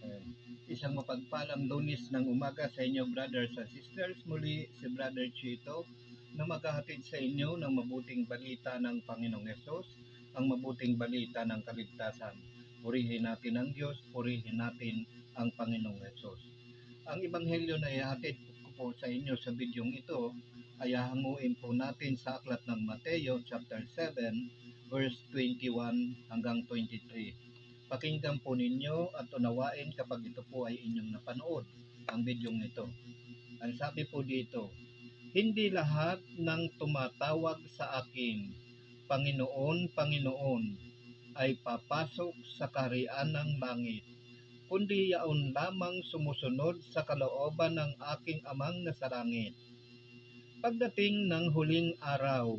Ayan. Isang mapagpalang Lunes ng umaga sa inyo, brothers and sisters. Muli si Brother Chito na maghahatid sa inyo ng mabuting balita ng Panginoong Yesus, ang mabuting balita ng kaligtasan. Purihin natin ang Diyos, purihin natin ang Panginoong Yesus. Ang ebanghelyo na ihatid ko po sa inyo sa bidyong ito ay hahanguin po natin sa aklat ng Mateo chapter 7 verse 21 hanggang 23. Pakinggan po ninyo at unawain kapag ito po ay inyong napanood, ang bidyong ito. Ang sabi po dito, hindi lahat ng tumatawag sa akin, Panginoon, Panginoon, ay papasok sa kaharian ng langit, kundi yaon lamang sumusunod sa kalooban ng aking amang nasa langit. Pagdating ng huling araw,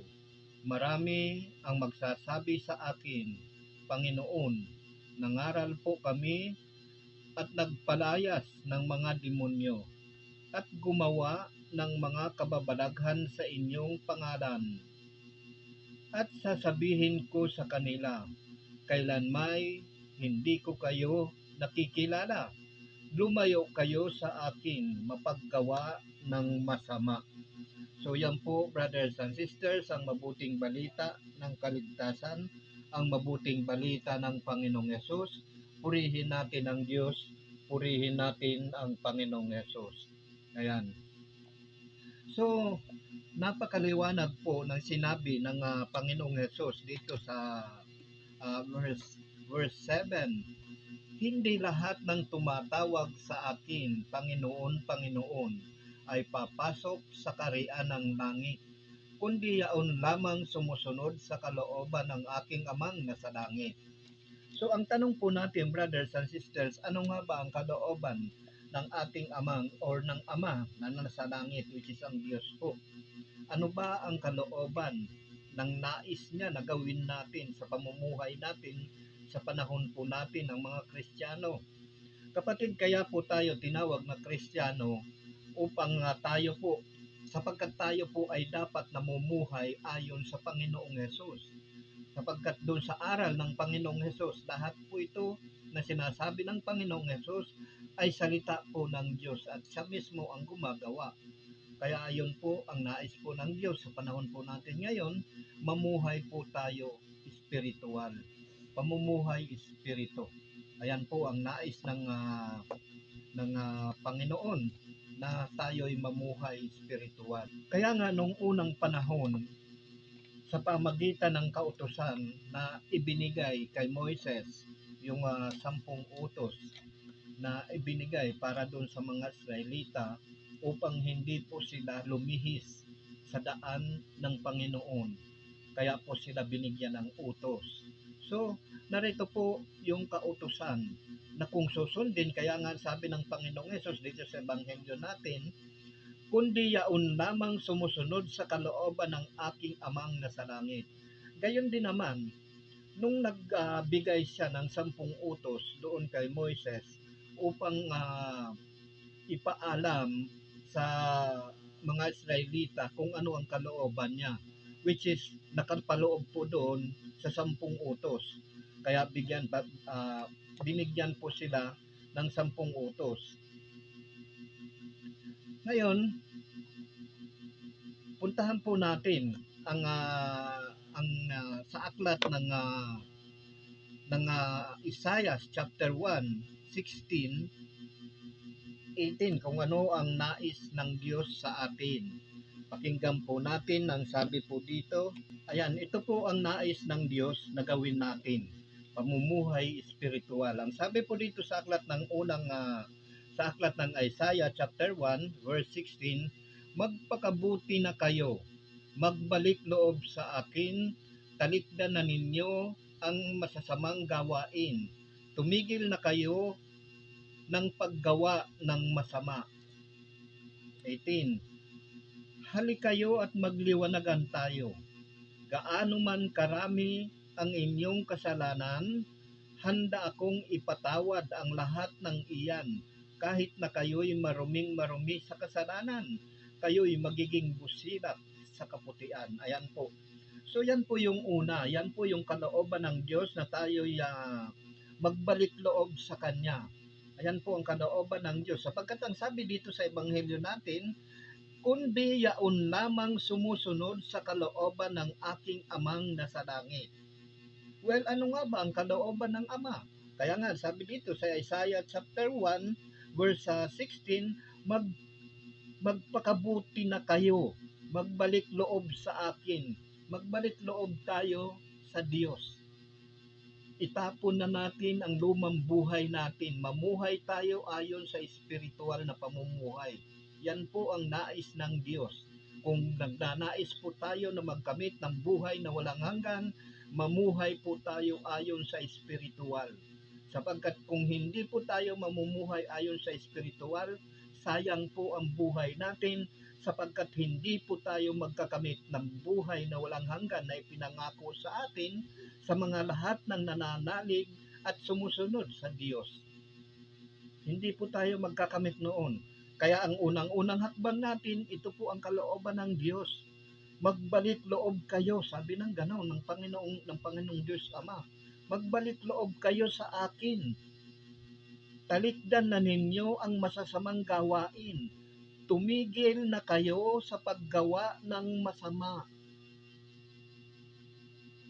marami ang magsasabi sa akin, Panginoon, nangaral po kami at nagpalayas ng mga demonyo at gumawa ng mga kababalaghan sa inyong pangalan. At sasabihin ko sa kanila, kailanmay hindi ko kayo nakikilala. Lumayo kayo sa akin, mapaggawa ng masama. So yan po, brothers and sisters, ang mabuting balita ng kaligtasan, ang mabuting balita ng Panginoong Yesus. Purihin natin ang Diyos, purihin natin ang Panginoong Yesus. Ayan. So, napakaliwanag po ng sinabi ng Panginoong Yesus dito sa verse 7. Hindi lahat ng tumatawag sa akin, Panginoon, Panginoon, ay papasok sa kaharian ng langit, kundi yaon lamang sumusunod sa kalooban ng aking amang nasa langit. So ang tanong po natin, brothers and sisters, ano nga ba ang kalooban ng ating amang or ng ama na nasa langit, which is ang Diyos po? Ano ba ang kalooban ng nais niya na gawin natin sa pamumuhay natin sa panahon po natin ng mga Kristiyano? Kapatid, kaya po tayo tinawag na Kristiyano upang tayo po, sapagkat tayo po ay dapat namumuhay ayon sa Panginoong Hesus. Sapagkat doon sa aral ng Panginoong Hesus, lahat po ito na sinasabi ng Panginoong Hesus ay salita po ng Diyos at siya mismo ang gumagawa. Kaya ayon po ang nais po ng Diyos sa panahon po natin ngayon, mamuhay po tayo espiritual. Pamumuhay espiritu. Ayan po ang nais ng Panginoon na tayo'y mamuhay espiritual. Kaya nga nung unang panahon, sa pamagitan ng kautusan na ibinigay kay Moises, yung 10 utos na ibinigay para doon sa mga Israelita upang hindi po sila lumihis sa daan ng Panginoon. Kaya po sila binigyan ng utos. So, narito po yung kautusan na kung susundin, kaya nga sabi ng Panginoong Hesus dito sa Ebanghelyo natin, kundi yaon lamang sumusunod sa kalooban ng aking amang nasa langit. Gayon din naman, nung nagbigay siya ng 10 utos doon kay Moises upang ipaalam sa mga Israelita kung ano ang kalooban niya, which is nakapaloob po doon sa 10 utos. Kaya binigyan po sila ng 10 utos. Ngayon, puntahan po natin ang sa aklat ng Isaiah chapter 1, 16, 18 kung ano ang nais ng Diyos sa atin. Pakinggan po natin ang sabi po dito. Ayan, ito po ang nais ng Diyos na gawin natin. Pamumuhay espiritual. Ang sabi po dito sa aklat ng sa aklat ng Isaiah chapter 1 verse 16, magpakabuti na kayo, magbalik loob sa akin, talikdan na ninyo ang masasamang gawain. Tumigil na kayo ng paggawa ng masama. 18. Halikayo at magliwanagan tayo. Gaano man karami ang inyong kasalanan, handa akong ipatawad ang lahat ng iyan. Kahit na kayo'y maruming-marumi sa kasalanan, kayo'y magiging busilak sa kaputian. Ayan po. So yan po yung una, yan po yung kalooban ng Diyos na tayo'y magbalik loob sa Kanya. Ayan po ang kalooban ng Diyos. Sapagkat ang sabi dito sa Ebanghelyo natin, kundi yaon lamang sumusunod sa kalooban ng aking amang nasa langit. Well, ano nga ba ang kalooban ng Ama? Kaya nga, sabi dito sa Isaiah chapter 1, verse 16, magpakabuti na kayo, magbalik loob sa akin, magbalik loob tayo sa Diyos. Itapon na natin ang lumang buhay natin, mamuhay tayo ayon sa espiritual na pamumuhay. Yan po ang nais ng Diyos. Kung nagnanais po tayo na magkamit ng buhay na walang hanggan, mamuhay po tayo ayon sa espiritual. Sapagkat kung hindi po tayo mamumuhay ayon sa espiritual, sayang po ang buhay natin, sapagkat hindi po tayo magkakamit ng buhay na walang hanggan na ipinangako sa atin sa mga lahat ng nananalig at sumusunod sa Diyos. Hindi po tayo magkakamit noon. Kaya ang unang-unang hakbang natin, ito po ang kalooban ng Diyos. Magbalik loob kayo, sabi ng ganoon ng Panginoong Diyos Ama. Magbalik loob kayo sa akin. Talikdan na ninyo ang masasamang gawain. Tumigil na kayo sa paggawa ng masama.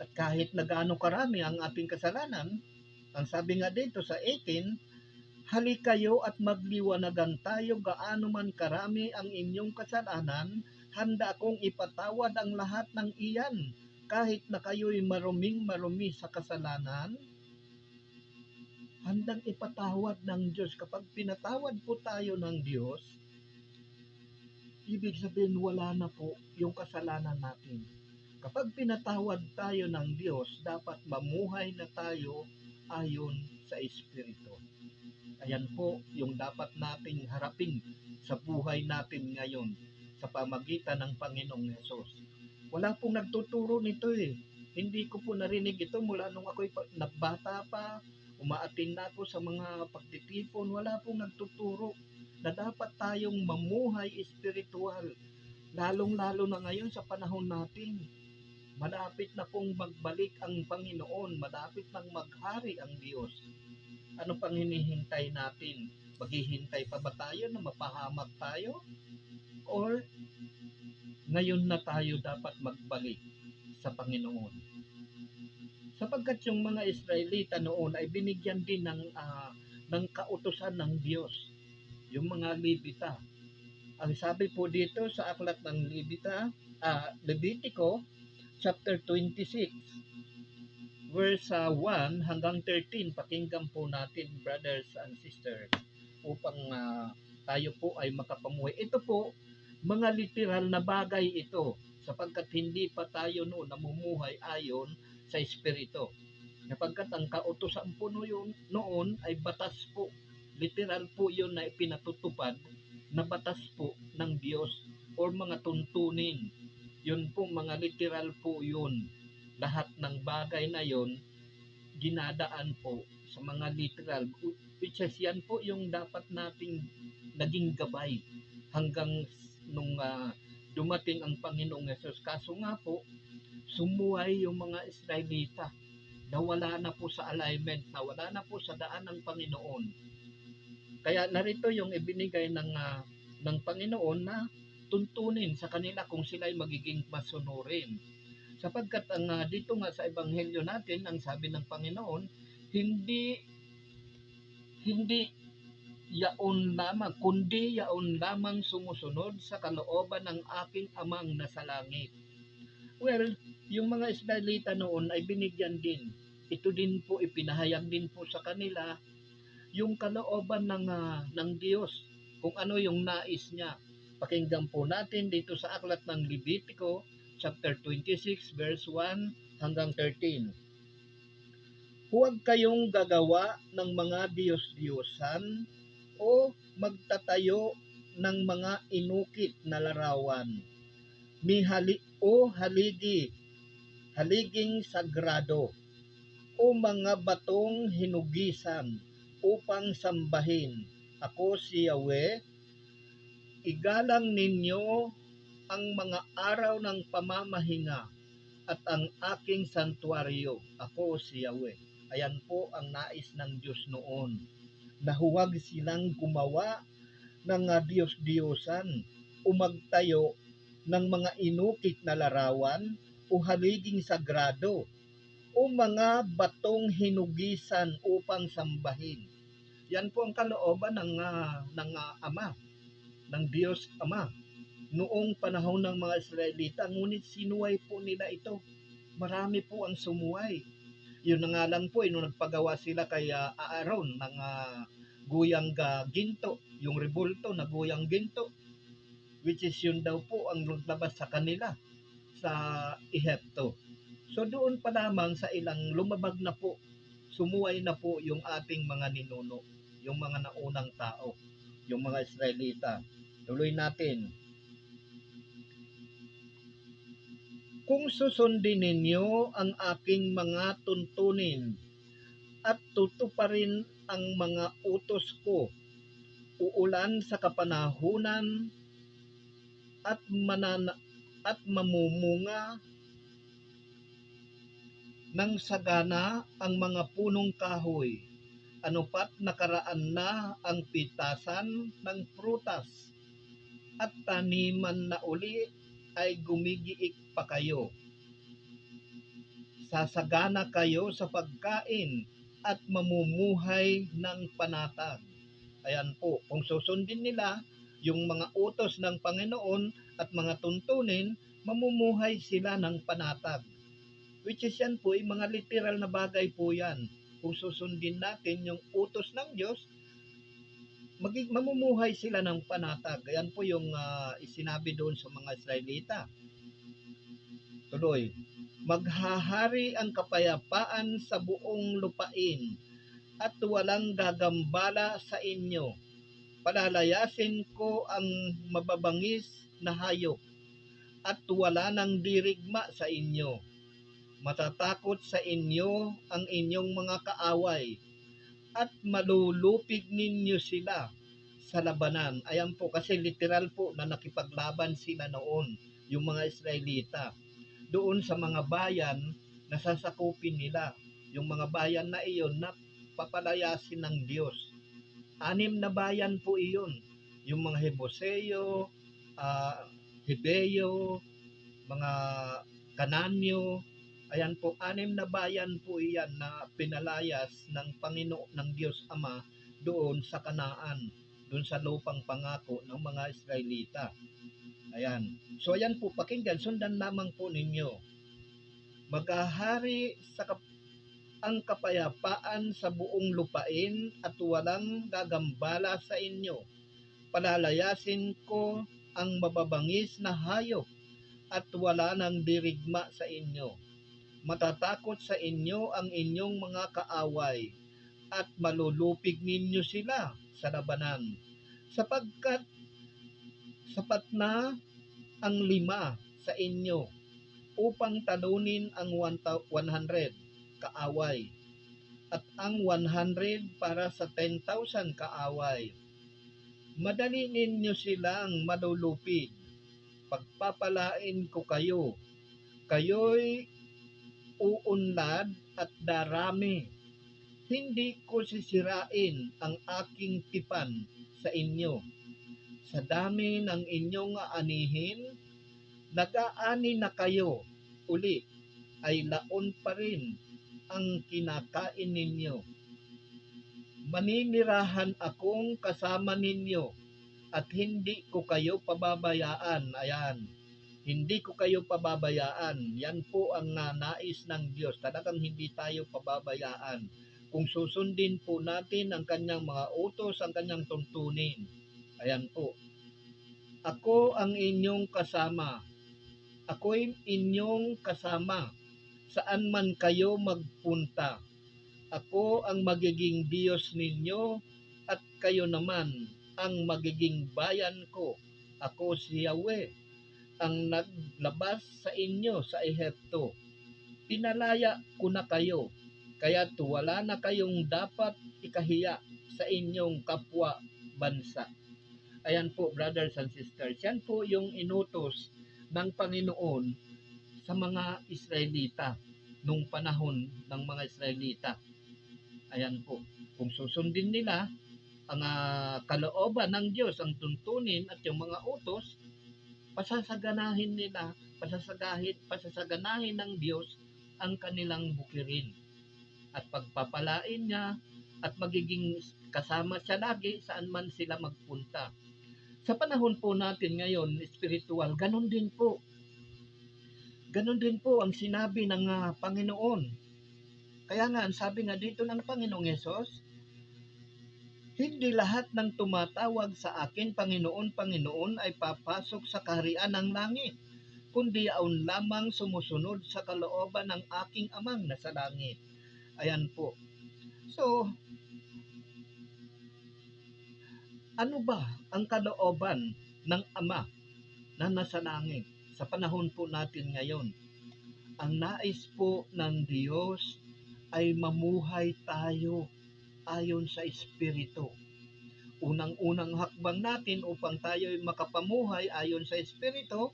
At kahit na gaano karami ang ating kasalanan, ang sabi nga dito sa 18, halik kayo at magliwanagan tayo gaano man karami ang inyong kasalanan, handa akong ipatawad ang lahat ng iyan, kahit na kayo'y maruming-marumi sa kasalanan. Handang ipatawad ng Diyos. Kapag pinatawad po tayo ng Diyos, ibig sabihin wala na po yung kasalanan natin. Kapag pinatawad tayo ng Diyos, dapat mamuhay na tayo ayon sa Espiritu. Ayan po yung dapat nating harapin sa buhay natin ngayon sa pamagitan ng Panginoong Hesus. Wala pong nagtuturo nito eh. Hindi ko po narinig ito mula nung ako'y nagbata pa, umaatin na ako sa mga pagtitipon. Wala pong nagtuturo na dapat tayong mamuhay espiritual. Lalong-lalo na ngayon sa panahon natin. Malapit na pong magbalik ang Panginoon. Malapit nang maghari ang Diyos. Ano pang hinihintay natin? Maghihintay pa ba tayo na mapahamak tayo? Or ngayon na tayo dapat magbalik sa Panginoon? Sapagkat yung mga Israelita noon ay binigyan din ng kautusan ng Diyos. Yung mga Levita. Ang sabi po dito sa aklat ng Levitico, chapter 26, verse 1 hanggang 13, pakinggan po natin, brothers and sisters, upang tayo po ay makapamuhay. Ito po, mga literal na bagay ito, sapagkat hindi pa tayo noon namumuhay ayon sa Espiritu. Sapagkat ang kautusan po noon ay batas po, literal po yun na ipinatutupad na batas po ng Diyos or mga tuntunin. Yun po, mga literal po yun. Lahat ng bagay na yun, ginadaan po sa mga literal. Which is yan po yung dapat nating naging gabay hanggang nung dumating ang Panginoong Hesus. Kaso nga po, sumuway yung mga Israelita. Nawala na po sa alignment, nawala na po sa daan ng Panginoon. Kaya narito yung ibinigay ng Panginoon na tuntunin sa kanila kung sila'y magiging masunurin. Sapagkat dito nga sa Ebanghelyo natin, ang sabi ng Panginoon, hindi yaon lamang, kundi yaon lamang sumusunod sa kalooban ng aking amang nasa langit. Well, yung mga Israelita noon ay binigyan din. Ito din po, ipinahayag din po sa kanila yung kalooban ng Diyos, kung ano yung nais niya. Pakinggan po natin dito sa aklat ng Levitico, chapter 26, verse 1 hanggang 13. Huwag kayong gagawa ng mga diyos-diyosan o magtatayo ng mga inukit na larawan. Haliging sagrado o mga batong hinugisan upang sambahin. Ako si Yahweh. Igalang ninyo ang mga araw ng pamamahinga at ang aking santuaryo. Ako si Yahweh. Ayan po ang nais ng Diyos noon. na huwag silang gumawa ng Diyos-Diyosan o magtayo ng mga inukit na larawan o haliging sagrado o mga batong hinugisan upang sambahin. Yan po ang kalooban ng Ama, ng Diyos Ama noong panahon ng mga Israelita, ngunit sinuway po nila ito. Marami po ang sumuway. Yun na nga lang po, nung nagpagawa sila kay Aaron ng guyang ginto, yung rebulto na guyang ginto, which is yun daw po ang lumabas sa kanila sa Ehipto. So doon pa lamang sa ilang lumabag na po, sumuway na po yung ating mga ninuno, yung mga naunang tao, yung mga Israelita. Tuloy natin. Kung susundin ninyo ang aking mga tuntunin at tutuparin ang mga utos ko, uulan sa kapanahunan at mamumunga ng sagana ang mga punong kahoy. Ano pat nakaraan na ang pitasan ng prutas at taniman na uli ay gumigiik pa kayo. Sasagana kayo sa pagkain at mamumuhay ng panatag. Ayan po, kung susundin nila yung mga utos ng Panginoon at mga tuntunin, mamumuhay sila ng panatag. Which is yan po, mga literal na bagay po yan. Kung susundin natin yung utos ng Diyos, mamumuhay sila ng panatag. Ayan po yung isinabi doon sa mga Israelita. Tuloy, maghahari ang kapayapaan sa buong lupain at walang gagambala sa inyo. Palalayasin ko ang mababangis na hayop at wala nang dirigma sa inyo. Matatakot sa inyo ang inyong mga kaaway at malulupig ninyo sila sa labanan. Ayan po, kasi literal po na nakipaglaban sila noon, yung mga Israelita. Doon sa mga bayan na sasakupin nila. Yung mga bayan na iyon na papalayasin ng Diyos. 6 na bayan po iyon. Yung mga Hebuseo, Hebeo, mga Kananyo. Ayan po, 6 na bayan po iyan na pinalayas ng Panginoon ng Diyos Ama doon sa Kanaan, doon sa lupang pangako ng mga Israelita. Ayan. So ayan po, pakinggan, sundan lamang po ninyo. Maghahari ang kapayapaan sa buong lupain at walang gagambala sa inyo. Palalayasin ko ang mababangis na hayop at wala nang dirigma sa inyo. Matatakot sa inyo ang inyong mga kaaway at malulupig ninyo sila sa labanan. Sapagkat sapat na ang 5 sa inyo upang talunin ang 100 kaaway at ang 100 para sa 10,000 kaaway. Madali ninyo silang malulupig. Pagpapalain ko kayo. Kayo'y uunlad at darami. Hindi ko sisirain ang aking tipan sa inyo. Sa dami ng inyong anihin, nag-aani na kayo uli, ay laon pa rin ang kinakain ninyo. Maninirahan akong kasama ninyo at hindi ko kayo pababayaan. Ayan, hindi ko kayo pababayaan. Yan po ang nais ng Diyos. Talagang hindi tayo pababayaan. Kung susundin po natin ang kanyang mga utos, ang kanyang tuntunin. Ayan po. Ako ang inyong kasama. Ako'y inyong kasama. Saan man kayo magpunta. Ako ang magiging Diyos ninyo at kayo naman ang magiging bayan ko. Ako si Yahweh, ang naglabas sa inyo sa Ehipto. Pinalaya ko na kayo, kaya't wala na kayong dapat ikahiya sa inyong kapwa bansa. Ayan po, brothers and sisters, yan po yung inutos ng Panginoon sa mga Israelita nung panahon ng mga Israelita. Ayan po, kung susundin nila ang kalooban ng Diyos, ang tuntunin at yung mga utos, pasasaganahin ng Diyos ang kanilang bukirin at pagpapalain niya at magiging kasama siya lagi saan man sila magpunta. Sa panahon po natin ngayon, spiritual, ganun din po. Ganun din po ang sinabi ng Panginoon. Kaya nga, ang sabi nga dito ng Panginoong Hesus, hindi lahat ng tumatawag sa akin, Panginoon, Panginoon, ay papasok sa kaharian ng langit, kundi aun lamang sumusunod sa kalooban ng aking amang nasa langit. Ayan po. So, ano ba ang kalooban ng Ama na nasa langit sa panahon po natin ngayon? Ang nais po ng Diyos ay mamuhay tayo ayon sa Espiritu. Unang-unang hakbang natin upang tayo ay makapamuhay ayon sa Espiritu,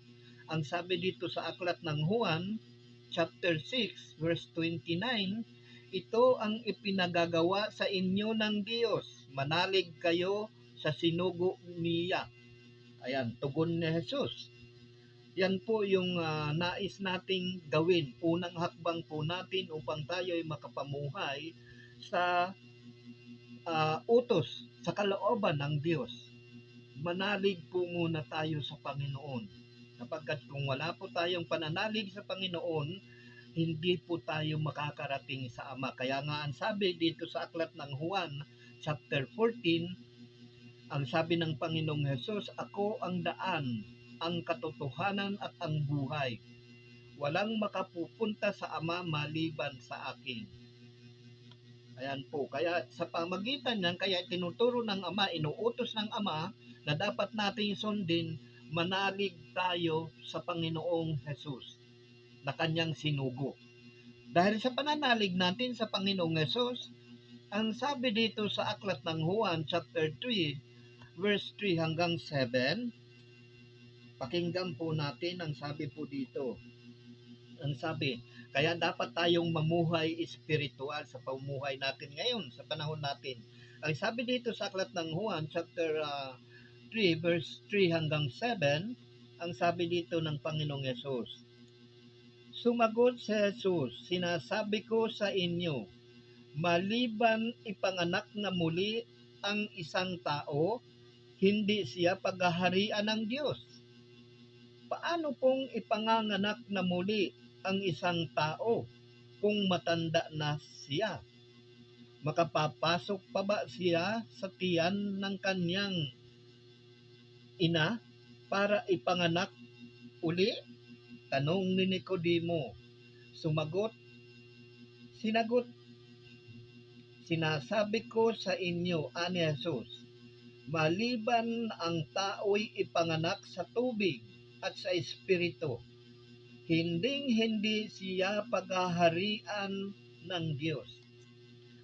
ang sabi dito sa aklat ng Juan, chapter 6, verse 29, ito ang ipinagagawa sa inyo ng Diyos, manalig kayo sa sinugo niya. Ayan, tugon ni Jesus. Yan po yung nais nating gawin. Unang hakbang po natin upang tayo ay makapamuhay sa utos, sa kalooban ng Diyos. Manalig po muna tayo sa Panginoon. Kapagkat kung wala po tayong pananalig sa Panginoon, hindi po tayo makakarating sa Ama. Kaya nga ang sabi dito sa aklat ng Juan, chapter 14, ang sabi ng Panginoong Hesus, ako ang daan, ang katotohanan at ang buhay. Walang makapupunta sa Ama maliban sa akin. Ayan po, kaya sa pamagitan niyan, kaya tinuturo ng Ama, inuutos ng Ama na dapat nating sundin, manalig tayo sa Panginoong Hesus na kanyang sinugo. Dahil sa pananalig natin sa Panginoong Hesus, ang sabi dito sa aklat ng Juan chapter 3, verse 3 hanggang 7, pakinggan po natin ang sabi po dito. Ang sabi, kaya dapat tayong mamuhay espiritual sa pamumuhay natin ngayon, sa panahon natin. Ang sabi dito sa aklat ng Juan chapter 3, verse 3 hanggang 7, ang sabi dito ng Panginoong Yesus, sumagot si Jesus, sinasabi ko sa inyo, maliban ipanganak na muli ang isang tao, hindi siya paghaharian ng Diyos. Paano pong ipanganganak na muli ang isang tao kung matanda na siya? Makapapasok pa ba siya sa tiyan ng kanyang ina para ipanganak uli? Tanong ni Nicodemo. Sinagot, sinasabi ko sa inyo, ani Jesus, maliban ang tao'y ipanganak sa tubig at sa espiritu, hindi siya paghaharian ng Diyos.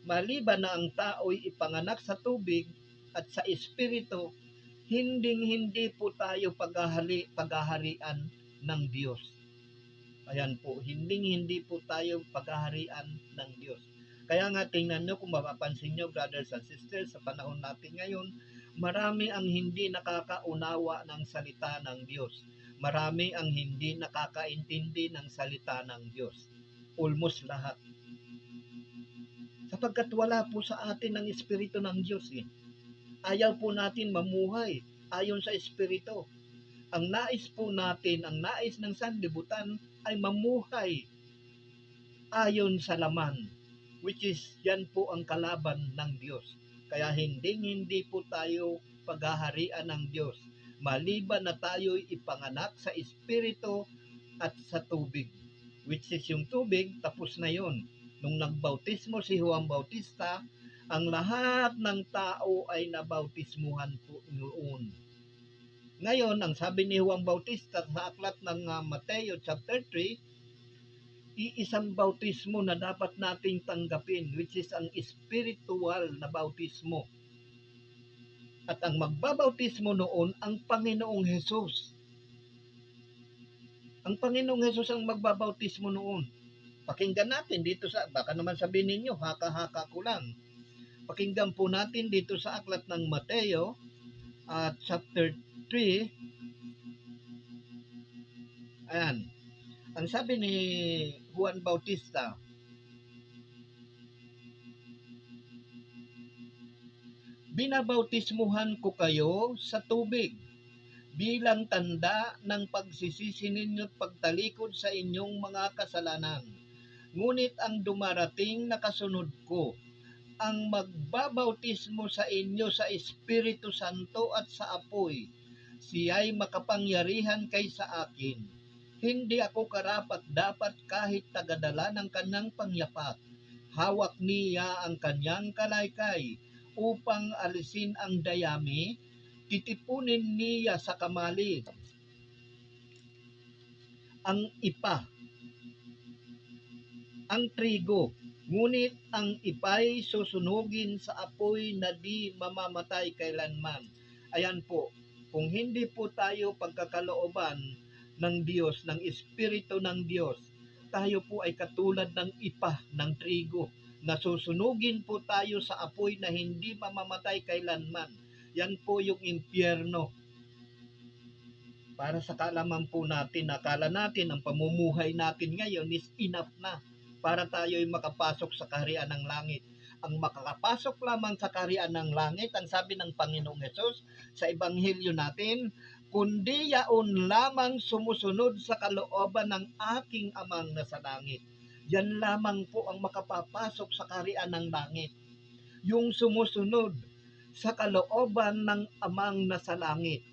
Maliban na ang tao'y ipanganak sa tubig at sa espiritu, hindi po tayo paghaharian ng Diyos. Ayan po, hindi po tayo paghaharian ng Diyos. Kaya nga tingnan nyo, kung mapapansin nyo, brothers and sisters, sa panahon natin ngayon, marami ang hindi nakakaunawa ng salita ng Diyos. Marami ang hindi nakakaintindi ng salita ng Diyos. Almost lahat. Sapagkat wala po sa atin ang Espiritu ng Diyos. Ayaw po natin mamuhay ayon sa Espiritu. Ang nais po natin, ang nais ng sanlibutan ay mamuhay ayon sa laman, which is yan po ang kalaban ng Diyos. Kaya hindi po tayo paghaharian ng Diyos, maliban na tayo'y ipanganak sa Espiritu at sa tubig, which is yung tubig, tapos na yon. Nung nagbautismo si Juan Bautista, ang lahat ng tao ay nabautismuhan po noon. Ngayon, ang sabi ni Juan Bautista sa aklat ng Mateo chapter 3, iisang bautismo na dapat nating tanggapin, which is ang spiritual na bautismo. At ang magbabautismo noon, ang Panginoong Hesus. Ang Panginoong Hesus ang magbabautismo noon. Pakinggan natin dito sa, baka naman sabihin ninyo, haka-haka ko lang. Pakinggan po natin dito sa aklat ng Mateo, chapter 3. Ayan. Ang sabi ni Juan Bautista, binabautismuhan ko kayo sa tubig bilang tanda ng pagsisisi ninyo at pagtalikod sa inyong mga kasalanan. Ngunit ang dumarating na kasunod ko, ang magbabautismo sa inyo sa Espiritu Santo at sa apoy. Siya'y makapangyarihan kaysa akin. Hindi ako karapat-dapat kahit tagadala ng kanyang pangyapak. Hawak niya ang kanyang kalaykay upang alisin ang dayami. Titipunin niya sa kamali ang ipa, ang trigo, ngunit ang ipay susunugin sa apoy na di mamamatay kailanman. Ayan po, kung hindi po tayo pagkakalooban ng Diyos, ng Espiritu ng Diyos, tayo po ay katulad ng ipa, ng trigo, na susunugin po tayo sa apoy na hindi mamamatay kailanman. Yan po yung impyerno. Para sa kaalaman po natin, akala natin ang pamumuhay natin ngayon is enough na para tayo ay makapasok sa kaharian ng langit. Ang makakapasok lamang sa kaharian ng langit, ang sabi ng Panginoong Hesus sa Ebanghelyo natin, kundi yaon lamang sumusunod sa kalooban ng aking amang nasa langit. Yan lamang po ang makapapasok sa kaharian ng langit. Yung sumusunod sa kalooban ng amang nasa langit.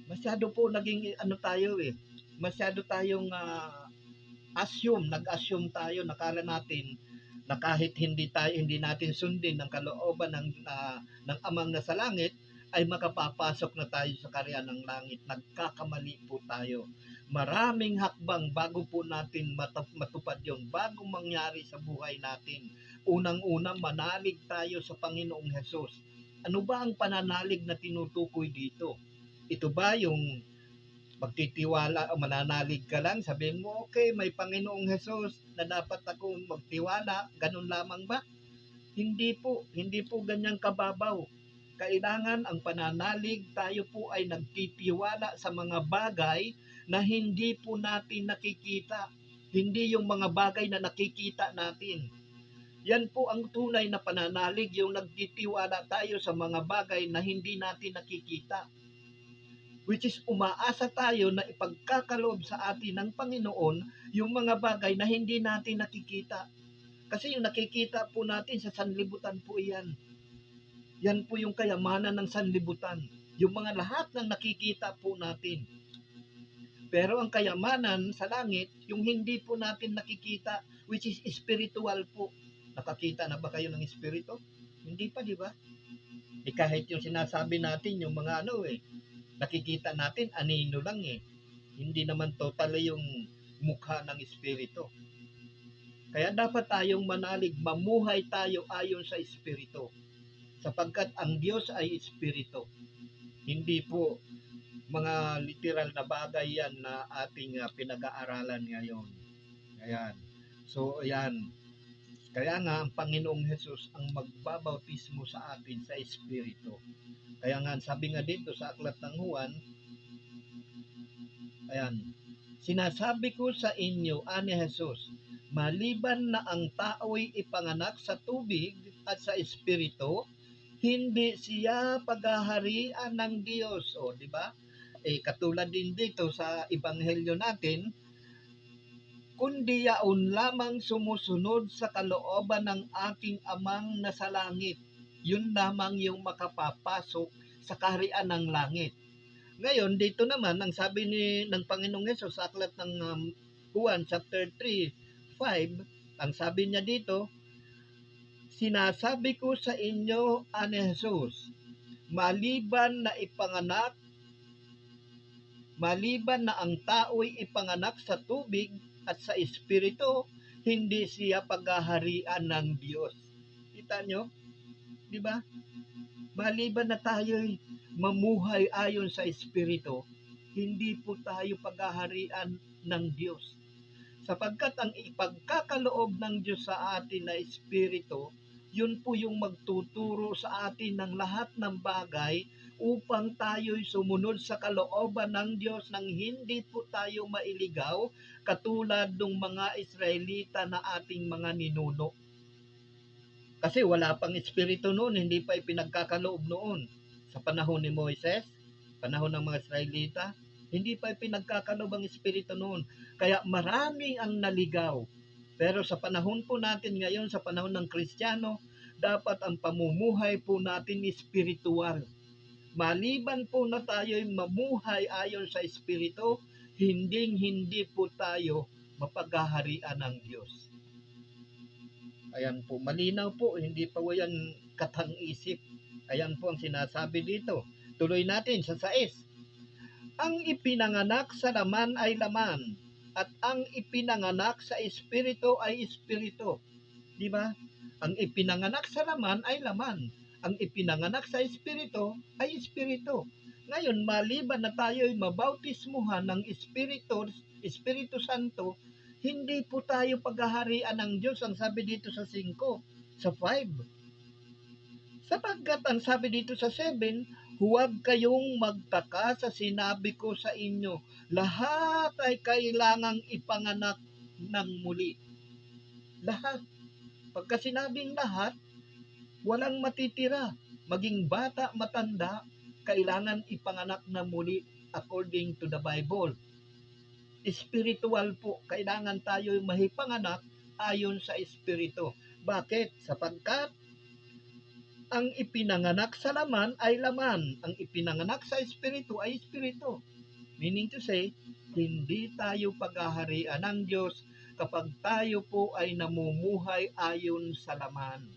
Masyado po naging tayo masyado tayong nag-assume tayo, nakala natin na kahit hindi natin sundin ang kalooban ng amang nasa langit, ay makapapasok na tayo sa kaharian ng langit. Nagkakamali po tayo. Maraming hakbang bago po natin matupad yon, bago mangyari sa buhay natin. Unang-una, manalig tayo sa Panginoong Hesus. Ano ba ang pananalig na tinutukoy dito? Ito ba yung magtitiwala o mananalig ka lang? Sabihin mo, okay, may Panginoong Hesus na dapat akong magtiwala. Ganun lamang ba? Hindi po ganyang kababaw. Kailangan ang pananalig, tayo po ay nagtitiwala sa mga bagay na hindi po natin nakikita. Hindi yung mga bagay na nakikita natin. Yan po ang tunay na pananalig, yung nagtitiwala tayo sa mga bagay na hindi natin nakikita. Which is umaasa tayo na ipagkakaloob sa atin ng Panginoon yung mga bagay na hindi natin nakikita. Kasi yung nakikita po natin sa sanlibutan po yan. Yan po yung kayamanan ng sanlibutan. Yung mga lahat ng nakikita po natin. Pero ang kayamanan sa langit, yung hindi po natin nakikita, which is spiritual po. Nakakita na ba kayo ng espiritu? Hindi pa, di ba? Kahit yung sinasabi natin, yung mga nakikita natin, anino lang Hindi naman totally yung mukha ng espiritu. Kaya dapat tayong manalig, mamuhay tayo ayon sa espiritu. Sapagkat ang Diyos ay espiritu. Hindi po mga literal na bagay yan na ating pinag-aaralan ngayon. Ayan. So, ayan. Kaya nga, ang Panginoong Hesus ang magbabautismo sa atin sa Espiritu. Kaya nga, sabi nga dito sa aklat ng Juan, ayan, sinasabi ko sa inyo, ani Hesus, maliban na ang tao'y ipanganak sa tubig at sa Espiritu, hindi siya paghaharian ng Diyos. O, di ba? Katulad din dito sa Ebanghelyo natin, kundi yaon lamang sumusunod sa kalooban ng aking amang nasa langit. Yun lamang yung makapapasok sa kaharian ng langit. Ngayon, dito naman, ang sabi ng Panginoong Hesus sa aklat ng Juan chapter 3:5, ang sabi niya dito, sinasabi ko sa inyo, ani Hesus, maliban na ang tao'y ipanganak sa tubig at sa Espiritu, hindi siya paghaharian ng Diyos. Kita nyo? Di ba? Maliban na tayo'y mamuhay ayon sa Espiritu, hindi po tayo paghaharian ng Diyos. Sapagkat ang ipagkakaloob ng Diyos sa atin na Espiritu, yun po yung magtuturo sa atin ng lahat ng bagay upang tayo'y sumunod sa kalooban ng Diyos nang hindi po tayo mailigaw katulad ng mga Israelita na ating mga ninuno. Kasi wala pang Espiritu noon, hindi pa ipinagkakaloob noon. Sa panahon ni Moises, panahon ng mga Israelita, hindi pa ipinagkakaloob ang Espiritu noon. Kaya marami ang naligaw. Pero sa panahon po natin ngayon, sa panahon ng Kristiyano, dapat ang pamumuhay po natin espiritual. Maliban po na tayo'y mamuhay ayon sa Espiritu, hindi po tayo mapaghaharian ng Diyos. Ayan po, malinaw po, hindi pa po yan katang-isip. Ayan po ang sinasabi dito. Tuloy natin sa 6. Ang ipinanganak sa laman ay laman, at ang ipinanganak sa Espiritu ay Espiritu. Di ba? Ang ipinanganak sa laman ay laman. Ang ipinanganak sa Espiritu ay Espiritu. Ngayon, maliban na tayo'y mabautismuhan ng Espiritu Santo, hindi po tayo paghaharian ng Diyos. Ang sabi dito sa 5, sa 5. Sapagkat ang sabi dito sa 7, huwag kayong magtaka sa sinabi ko sa inyo. Lahat ay kailangang ipanganak ng muli. Lahat. Pagka sinabing lahat, walang matitira. Maging bata, matanda, kailangan ipanganak na muli according to the Bible. Espiritual po, kailangan tayo mahipanganak ayon sa Espiritu. Bakit? Sapagkat ang ipinanganak sa laman ay laman. Ang ipinanganak sa Espiritu ay Espiritu. Meaning to say, hindi tayo paghaharian ng Diyos kapag tayo po ay namumuhay ayon sa laman.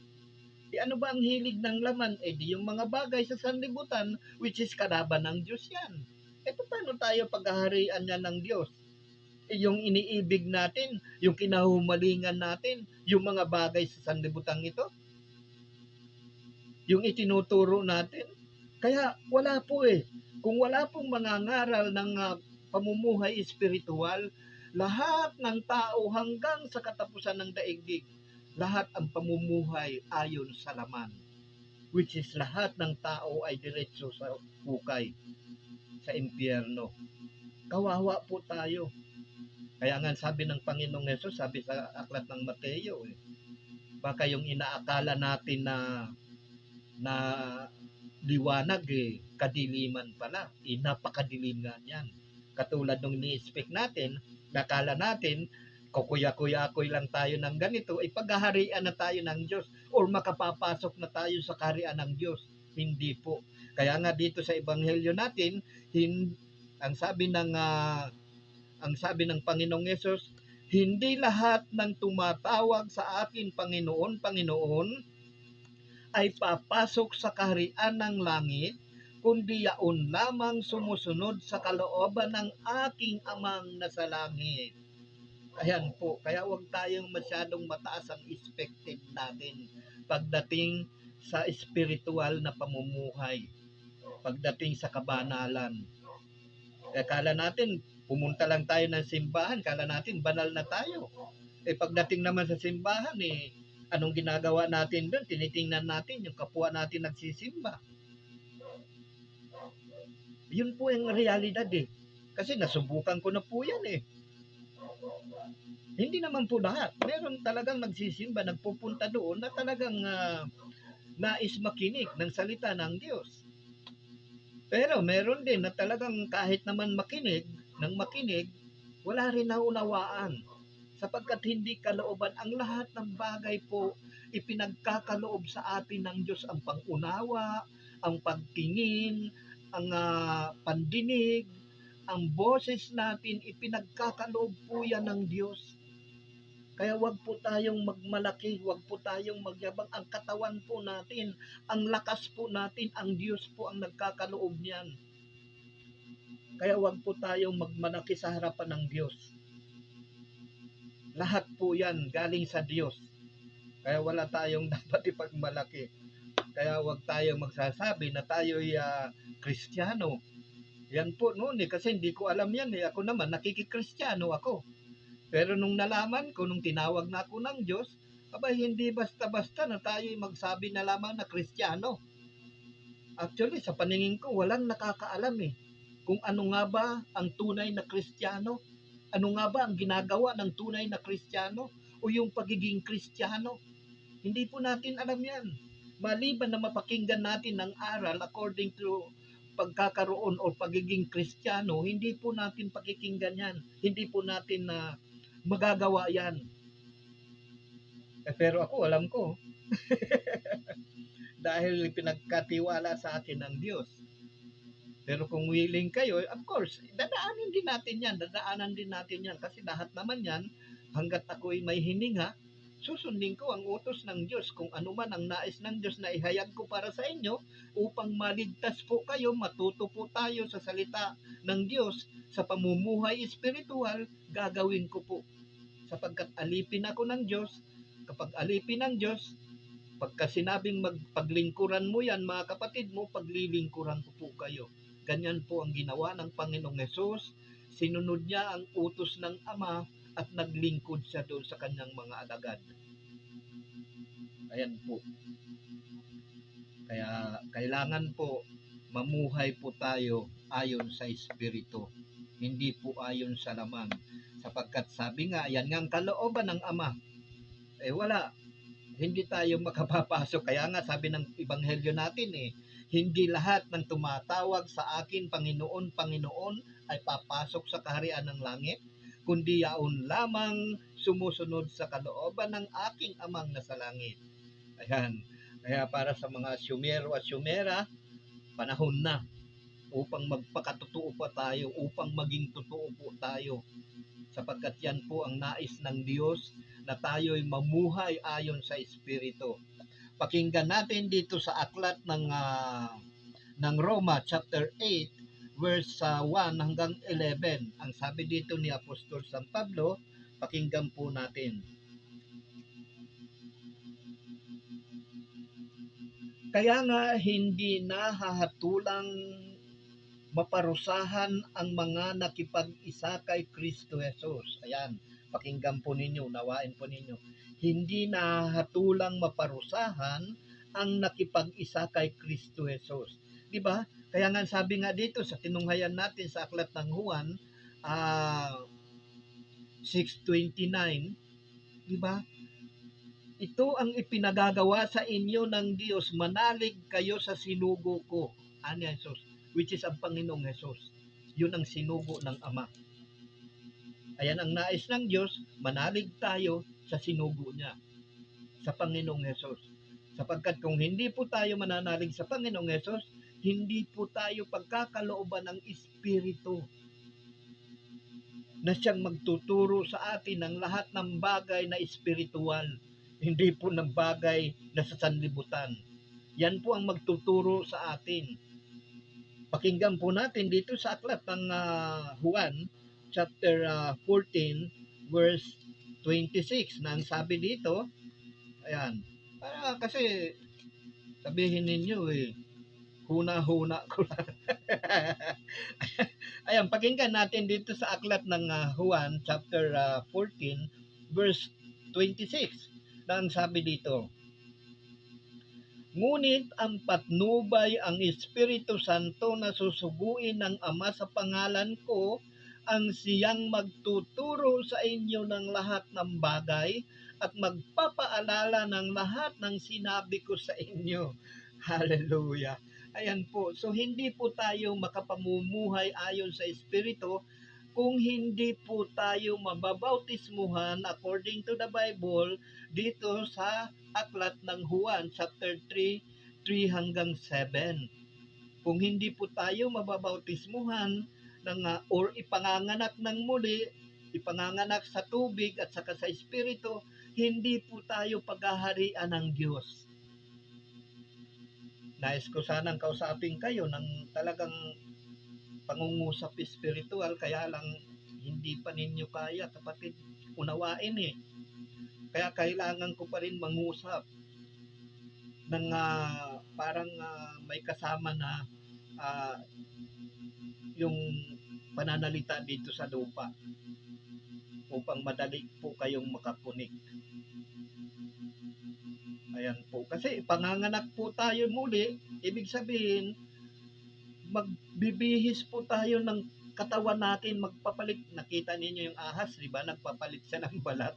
Di ano ba ang hilig ng laman? Di yung mga bagay sa sanlibutan, which is kalaban ng Diyos yan. Paano tayo paghaharian yan ng Diyos? Yung iniibig natin, yung kinahumalingan natin, yung mga bagay sa sanlibutan ito, yung itinuturo natin. Kaya wala po Kung wala pong mangangaral ng pamumuhay espiritual, lahat ng tao hanggang sa katapusan ng daigdig, lahat ang pamumuhay ayon sa laman. Which is lahat ng tao ay diretso sa hukay, sa impyerno. Kawawa po tayo. Kaya nga sabi ng Panginoong Hesus, sabi sa aklat ng Mateo, baka yung inaakala natin na liwanag kadiliman pala. Napakadilim nga yan. Katulad nung ni-expect natin, nakala natin, kukuya-kuya-kuy lang tayo ng ganito, paghaharian na tayo ng Diyos or makapapasok na tayo sa kaharian ng Diyos. Hindi po. Kaya nga dito sa Ebanghelyo natin, ang sabi ng Panginoong Yesus, hindi lahat ng tumatawag sa akin Panginoon, Panginoon, ay papasok sa kaharian ng langit, kundi yaon lamang sumusunod sa kalooban ng aking amang nasa langit. Ayan po, kaya huwag tayong masyadong mataas ang expected natin pagdating sa espiritual na pamumuhay, pagdating sa kabanalan. Kala natin, pumunta lang tayo ng simbahan, kala natin banal na tayo. Pagdating naman sa simbahan, anong ginagawa natin doon? Tinitingnan natin yung kapwa natin nagsisimba. Yun po yung realidad Kasi nasubukan ko na po yan Hindi naman po lahat. Meron talagang nagsisimba, nagpupunta doon na talagang nais makinig ng salita ng Diyos. Pero meron din na talagang kahit naman makinig, wala rin naunawaan. Sapagkat hindi kalooban ang lahat ng bagay po ipinagkakaloob sa atin ng Diyos, ang pangunawa, ang pagtingin, ang pandinig, ang boses natin, ipinagkakaloob po yan ng Diyos. Kaya wag po tayong magmalaki, wag po tayong magyabang. Ang katawan po natin, ang lakas po natin, ang Diyos po ang nagkakaloob niyan. Kaya wag po tayong magmalaki sa harapan ng Diyos. Lahat po yan galing sa Diyos. Kaya wala tayong dapat ipagmalaki. Kaya wag tayong magsasabi na tayo'y Kristiyano. Yan po noon kasi hindi ko alam yan Ako naman, nakikikristyano ako. Pero nung nalaman ko, nung tinawag na ako ng Diyos, abay hindi basta-basta na tayo magsabi na lamang na Kristiyano. Actually, sa paningin ko, walang nakakaalam kung ano nga ba ang tunay na Kristiyano. Ano nga ba ang ginagawa ng tunay na Kristiyano o yung pagiging Kristiyano. Hindi po natin alam yan. Maliban na mapakinggan natin ng aral according to pagkakaroon o pagiging Kristiyano, hindi po natin pakikinggan yan. Hindi po natin na magagawa yan. Pero ako, alam ko. Dahil pinagkatiwala sa atin ng Diyos. Pero kung willing kayo, of course, dadaanan din natin yan. Kasi lahat naman yan, hanggat ako'y may hininga, susundin ko ang utos ng Diyos. Kung ano man ang nais ng Diyos na ihayag ko para sa inyo, upang maligtas po kayo, matuto po tayo sa salita ng Diyos, sa pamumuhay espiritual, gagawin ko po. Sapagkat alipin ako ng Diyos, kapag alipin ng Diyos, pagka sinabing magpaglingkuran mo yan, mga kapatid mo, paglilingkuran ko po kayo. Ganyan po ang ginawa ng Panginoong Hesus. Sinunod niya ang utos ng Ama at naglingkod siya doon sa kanyang mga alagad. Ayan po. Kaya kailangan po mamuhay po tayo ayon sa Espiritu. Hindi po ayon sa laman. Sapagkat sabi nga, yan nga ang kalooban ng Ama. Wala. Hindi tayo makapapasok. Kaya nga sabi ng Ebanghelyo natin hindi lahat ng tumatawag sa akin, Panginoon, Panginoon, ay papasok sa kaharian ng langit, kundi yaon lamang sumusunod sa kalooban ng aking Amang nasa langit. Ayan. Kaya para sa mga syumero at syumera, panahon na upang magpakatotoo pa tayo, upang maging totoo po tayo. Sapagkat yan po ang nais ng Diyos, na tayo'y mamuhay ayon sa Espiritu. Pakinggan natin dito sa aklat ng Roma chapter 8 verse 1 hanggang 11. Ang sabi dito ni Apostol San Pablo, pakinggan po natin. Kaya nga hindi nahahatulang maparusahan ang mga nakipag-isa kay Kristo Jesus. Ayan, pakinggan po ninyo, unawain po ninyo. Hindi nahahatulang maparusahan ang nakipag-isa kay Kristo Jesus. Di ba? Kaya nga sabi nga dito sa tinunghayan natin sa aklat ng Juan 6:29, di ba? Ito ang ipinagagawa sa inyo ng Diyos, manalig kayo sa sinugo ko. Ani Jesus, which is ang Panginoong Jesus. Yun ang sinugo ng Ama. Ayan ang nais ng Diyos, manalig tayo sa sinugo niya, sa Panginoong Jesus. Sapagkat kung hindi po tayo mananalig sa Panginoong Jesus, hindi po tayo pagkakalooban ng Espiritu na siyang magtuturo sa atin ng lahat ng bagay na espiritual, hindi po ng bagay na sa sanlibutan. Yan po ang magtuturo sa atin. Pakinggan po natin dito sa aklat ng Juan chapter 14 verse 26 na ang sabi dito, ayan, kasi sabihin ninyo huna-huna ko lang. Ayan, pakinggan natin dito sa aklat ng Juan chapter 14 verse 26 na ang sabi dito, ngunit ang patnubay, ang Espiritu Santo na susuguin ng Ama sa pangalan ko, ang siyang magtuturo sa inyo ng lahat ng bagay at magpapaalala ng lahat ng sinabi ko sa inyo. Hallelujah. Ayan po. So hindi po tayo makapamumuhay ayon sa Espiritu kung hindi po tayo mababautismuhan according to the Bible dito sa aklat ng Juan chapter 3 hanggang 7. Kung hindi po tayo mababautismuhan or ipanganganak ng muli, ipanganganak sa tubig at saka sa Espiritu, hindi po tayo paghaharian ng Diyos. Nais ko sanang kausapin kayo ng talagang pangungusap espiritual, kaya lang hindi pa ninyo kaya, kapatid, unawain Kaya kailangan ko pa rin mangusap ng parang may kasama na yung pananalita dito sa lupa upang madali po kayong makapunik. Ayan po. Kasi panganganak po tayo muli, ibig sabihin, magbibihis po tayo ng katawan natin, magpapalit. Nakita ninyo yung ahas, di ba? Nagpapalit siya ng balat.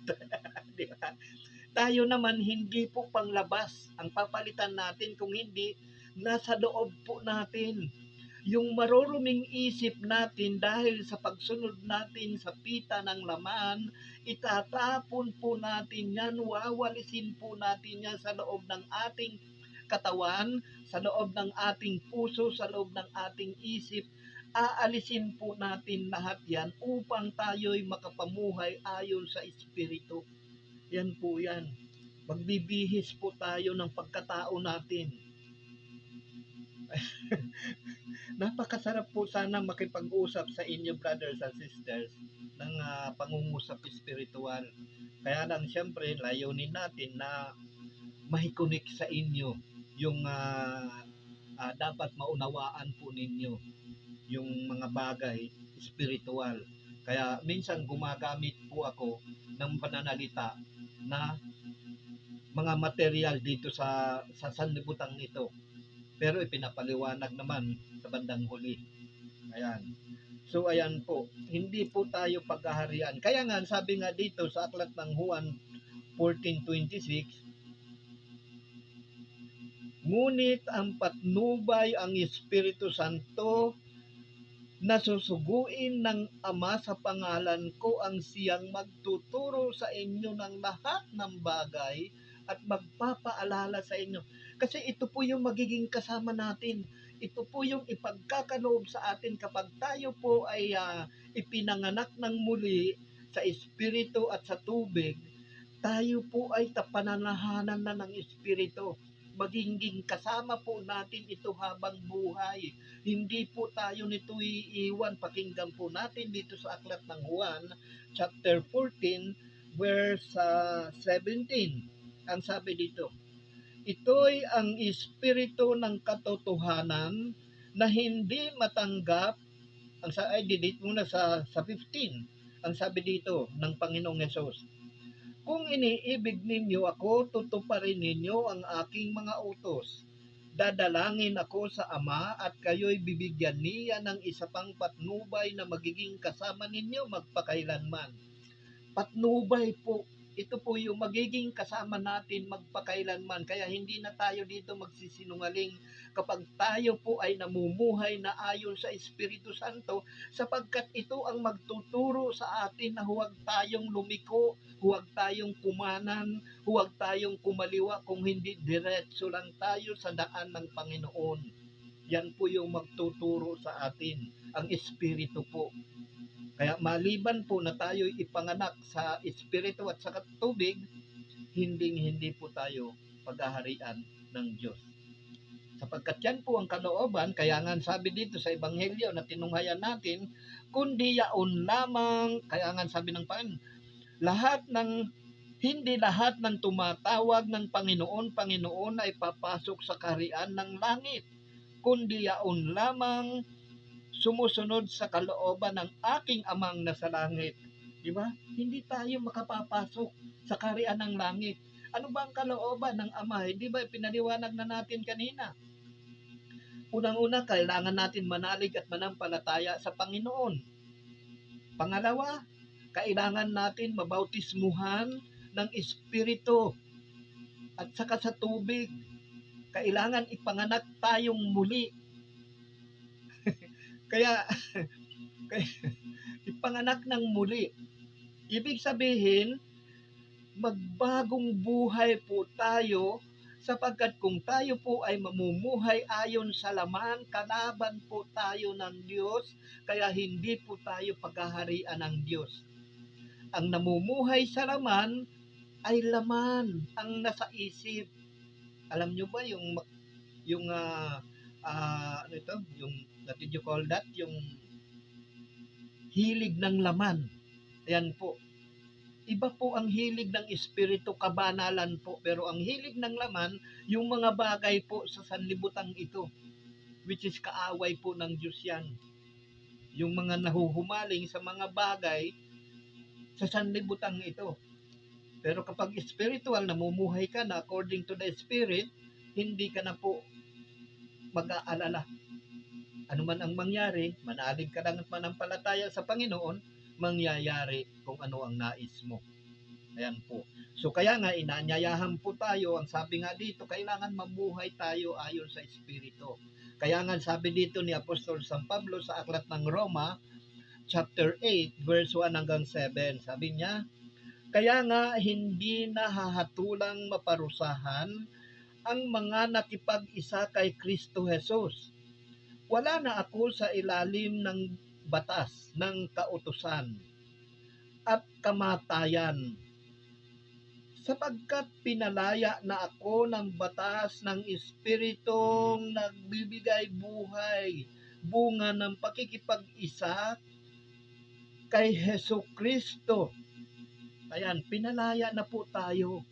Di ba? Tayo naman, hindi po panglabas. Ang papalitan natin, kung hindi, nasa loob po natin. Yung maruruming isip natin dahil sa pagsunod natin sa pita ng laman, itatapon po natin yan, wawalisin po natin yan sa loob ng ating katawan, sa loob ng ating puso, sa loob ng ating isip. Aalisin po natin lahat yan upang tayo'y makapamuhay ayon sa Espiritu. Yan po yan. Magbibihis po tayo ng pagkatao natin. Napakasarap po sana makipag-usap sa inyo, brothers and sisters, ng pangungusap espiritual. Kaya lang siyempre, layunin natin na mahikunik sa inyo yung dapat maunawaan po ninyo yung mga bagay espiritual. Kaya minsan gumagamit po ako ng pananalita na mga material dito sa sanlibutan ito. Pero ipinapaliwanag naman sa bandang huli. Ayan. So ayan po, hindi po tayo paghaharian. Kaya nga sabi nga dito sa aklat ng Juan 14:26, ngunit ang patnubay ang Espiritu Santo na susuguin ng Ama sa pangalan ko, ang siyang magtuturo sa inyo ng lahat ng bagay at magpapaalala sa inyo. Kasi ito po yung magiging kasama natin. Ito po yung ipagkakaloob sa atin kapag tayo po ay ipinanganak ng muli sa Espiritu at sa tubig. Tayo po ay tapananahanan na ng Espiritu. Magiging kasama po natin ito habang buhay. Hindi po tayo nito iiwan. Pakinggan po natin dito sa aklat ng Juan, chapter 14, verse 17. Ang sabi dito, ito'y ang espiritu ng katotohanan na hindi matanggap. Delete muna sa 15. Ang sabi dito ng Panginoong Hesus, kung iniibig ninyo ako, tutuparin ninyo ang aking mga utos. Dadalangin ako sa Ama at kayo'y bibigyan niya ng isa pang patnubay na magiging kasama ninyo magpakailanman. Patnubay po. Ito po yung magiging kasama natin magpakailanman. Kaya hindi na tayo dito magsisinungaling kapag tayo po ay namumuhay na ayon sa Espiritu Santo, sapagkat ito ang magtuturo sa atin na huwag tayong lumiko, huwag tayong kumanan, huwag tayong kumaliwa, kung hindi diretso lang tayo sa daan ng Panginoon. Yan po yung magtuturo sa atin, ang Espiritu po. Kaya maliban po na tayo ipanganak sa Espiritu at sa tubig, hindi po tayo paghaharian ng Diyos. Sapagkat yan po ang kalooban, kaya nga sabi dito sa Ebanghelyo na tinunghayan natin, kundi yaon lamang, kaya nga sabi ng Panginoon, hindi lahat ng tumatawag ng Panginoon, Panginoon ay papasok sa kaharian ng langit, kundi yaon lamang sumusunod sa kalooban ng aking Amang nasa langit. Di ba? Hindi tayo makapapasok sa kaharian ng langit. Ano ba ang kalooban ng Ama? Hindi ba pinaliwanag na natin kanina? Unang-una, kailangan natin manalig at manampalataya sa Panginoon. Pangalawa, kailangan natin mabautismuhan ng Espiritu at saka sa tubig. Kailangan ipanganak tayong muli. Kaya ipanganak ng muli. Ibig sabihin, magbagong buhay po tayo, sapagkat kung tayo po ay mamumuhay ayon sa laman, kalaban po tayo ng Diyos, kaya hindi po tayo paghaharian ng Diyos. Ang namumuhay sa laman ay laman ang nasa isip. Alam nyo ba yung what did you call that? Yung hilig ng laman. Ayan po. Iba po ang hilig ng Espiritu, kabanalan po. Pero ang hilig ng laman, yung mga bagay po sa sanlibutan ito, which is kaaway po ng Diyos yan. Yung mga nahuhumaling sa mga bagay sa sanlibutan ito. Pero kapag spiritual, namumuhay ka na according to the Spirit, hindi ka na po mag-aalala. Ano man ang mangyari, manalig ka lang at manampalataya sa Panginoon, mangyayari kung ano ang nais mo. Ayan po. So kaya nga, inaanyayahan po tayo, ang sabi nga dito, kailangan mamuhay tayo ayon sa Espiritu. Kaya nga sabi dito ni Apostol San Pablo sa Aklat ng Roma, chapter 8, verse 1 hanggang 7, sabi niya, kaya nga hindi nahahatulang maparusahan ang mga nakipag-isa kay Kristo Jesus. Wala na ako sa ilalim ng batas ng kautusan at kamatayan, sapagkat pinalaya na ako ng batas ng Espiritong nagbibigay buhay, bunga ng pakikipag-isa kay Hesus Kristo. Ayan, pinalaya na po tayo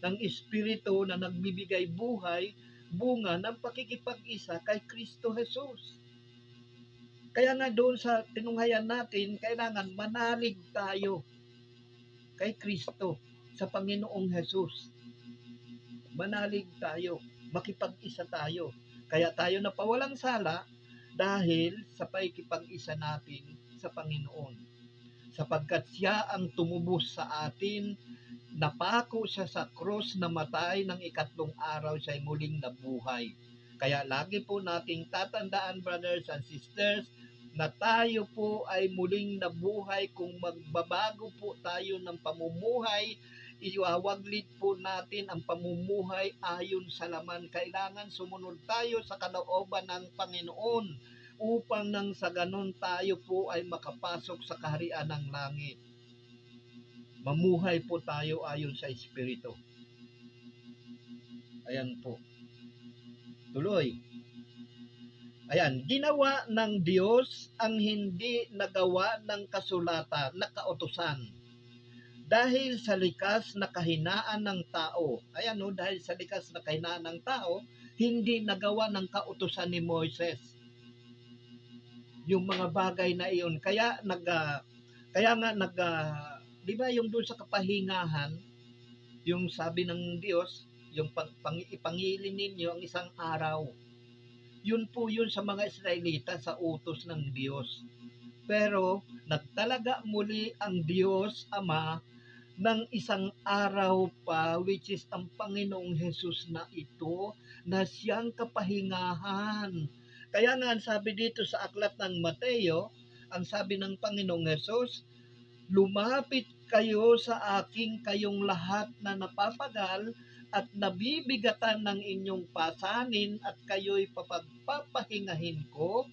ng Espiritu na nagbibigay buhay, bunga ng pakikipag-isa kay Kristo Jesus. Kaya nga doon sa tinunghayan natin, kailangan manalig tayo kay Kristo, sa Panginoong Jesus. Manalig tayo, makipag-isa tayo. Kaya tayo napawalang sala dahil sa pakikipag-isa natin sa Panginoon. Sapagkat siya ang tumubos sa atin, napako siya sa krus, namatay ng ikatlong araw, siya'y muling nabuhay. Kaya lagi po nating tatandaan, brothers and sisters, na tayo po ay muling nabuhay kung magbabago po tayo ng pamumuhay, iwawaglit po natin ang pamumuhay ayon sa laman. Kailangan sumunod tayo sa kalooban ng Panginoon upang nang sa ganon tayo po ay makapasok sa kaharian ng langit. Mamuhay po tayo ayon sa Espiritu. Ayan po. Tuloy. Ayan, ginawa ng Diyos ang hindi nagawa ng kasulatan na kautusan dahil sa likas na kahinaan ng tao. Ayan no, dahil sa likas na kahinaan ng tao, hindi nagawa ng kautusan ni Moises yung mga bagay na iyon. Kaya di ba yung doon sa kapahingahan, yung sabi ng Diyos, yung ipangilin ninyo ang isang araw. Yun po yun sa mga Israelita sa utos ng Diyos. Pero nagtalaga muli ang Diyos Ama ng isang araw pa, which is ang Panginoong Jesus na ito, na siyang kapahingahan. Kaya nga sabi dito sa aklat ng Mateo, ang sabi ng Panginoong Jesus, lumapit kayo sa aking kayong lahat na napapagal at nabibigatan ng inyong pasanin at kayo'y papagpapahingahin ko.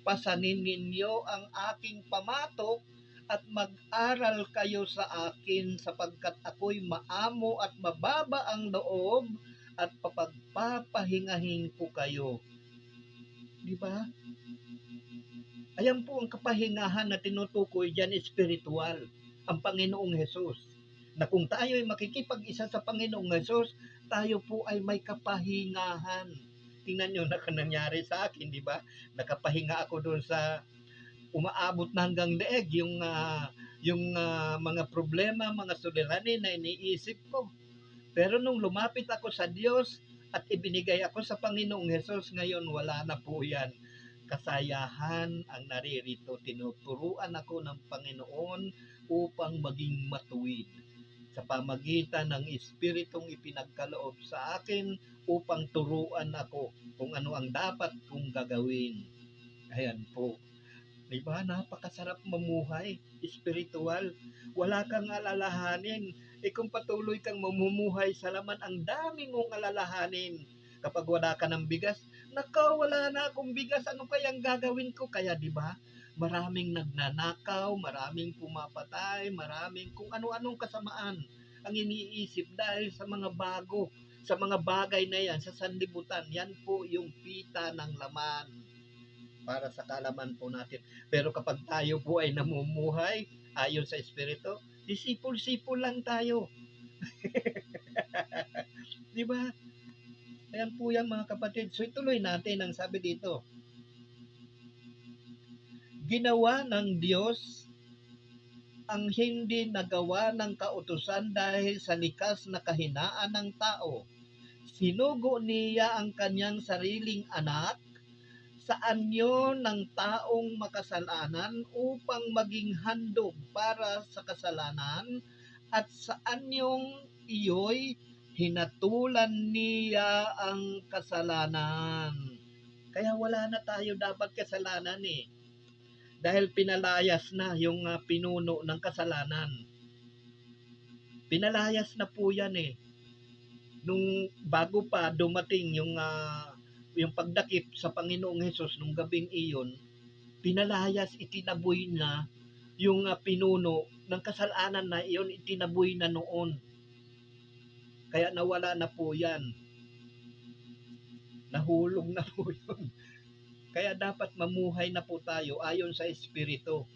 Pasanin ninyo ang aking pamatok at mag-aral kayo sa akin sapagkat ako'y maamo at mababa ang loob at papagpapahingahin ko kayo. Di ba? Ayan po ang kapahingahan na tinutukoy dyan, espiritual, ang Panginoong Hesus. Na kung tayo ay makikipag-isa sa Panginoong Hesus, tayo po ay may kapahingahan. Tingnan nyo na nangyari sa akin, di ba? Nakapahinga ako doon sa umaabot na hanggang leeg, yung mga problema, mga suliranin na iniisip ko. Pero nung lumapit ako sa Diyos at ibinigay ako sa Panginoong Hesus, ngayon wala na po yan. Kasayahan ang naririto. Tinuturuan ako ng Panginoon upang maging matuwid sa pamagitan ng Espiritong ipinagkaloob sa akin upang turuan ako kung ano ang dapat kong gagawin. Ayan po. Diba? Napakasarap mamuhay. Espiritual. Wala kang alalahanin. Kung patuloy kang mamumuhay sa laman, ang dami mong alalahanin. Kapag wala ka ng bigas, wala na akong bigas, ano kayang gagawin ko? Kaya di ba? Maraming nagnanakaw, maraming pumapatay, maraming kung ano-anong kasamaan ang iniisip dahil sa mga sa mga bagay na yan, sa sanlibutan. Yan po yung pita ng laman para sa kalaman po natin. Pero kapag tayo po ay namumuhay ayon sa Espiritu, disipul-sipul lang tayo. Di ba? Ayan po yan mga kapatid. So ituloy natin ang sabi dito. Ginawa ng Diyos ang hindi nagawa ng kautusan dahil sa likas na kahinaan ng tao. Sinugo niya ang kanyang sariling anak sa anyo ng taong makasalanan upang maging handog para sa kasalanan, at sa anyong iyo'y hinatulan niya ang kasalanan. Kaya wala na tayo dapat kasalanan dahil pinalayas na yung pinuno ng kasalanan. Pinalayas na po yan nung bago pa dumating yung pagdakip sa Panginoong Hesus nung gabing iyon, pinalayas, itinaboy na yung pinuno ng kasalanan na iyon, itinaboy na noon. Kaya nawala na po yan. Nahulog na po yun. Kaya dapat mamuhay na po tayo ayon sa Espiritu.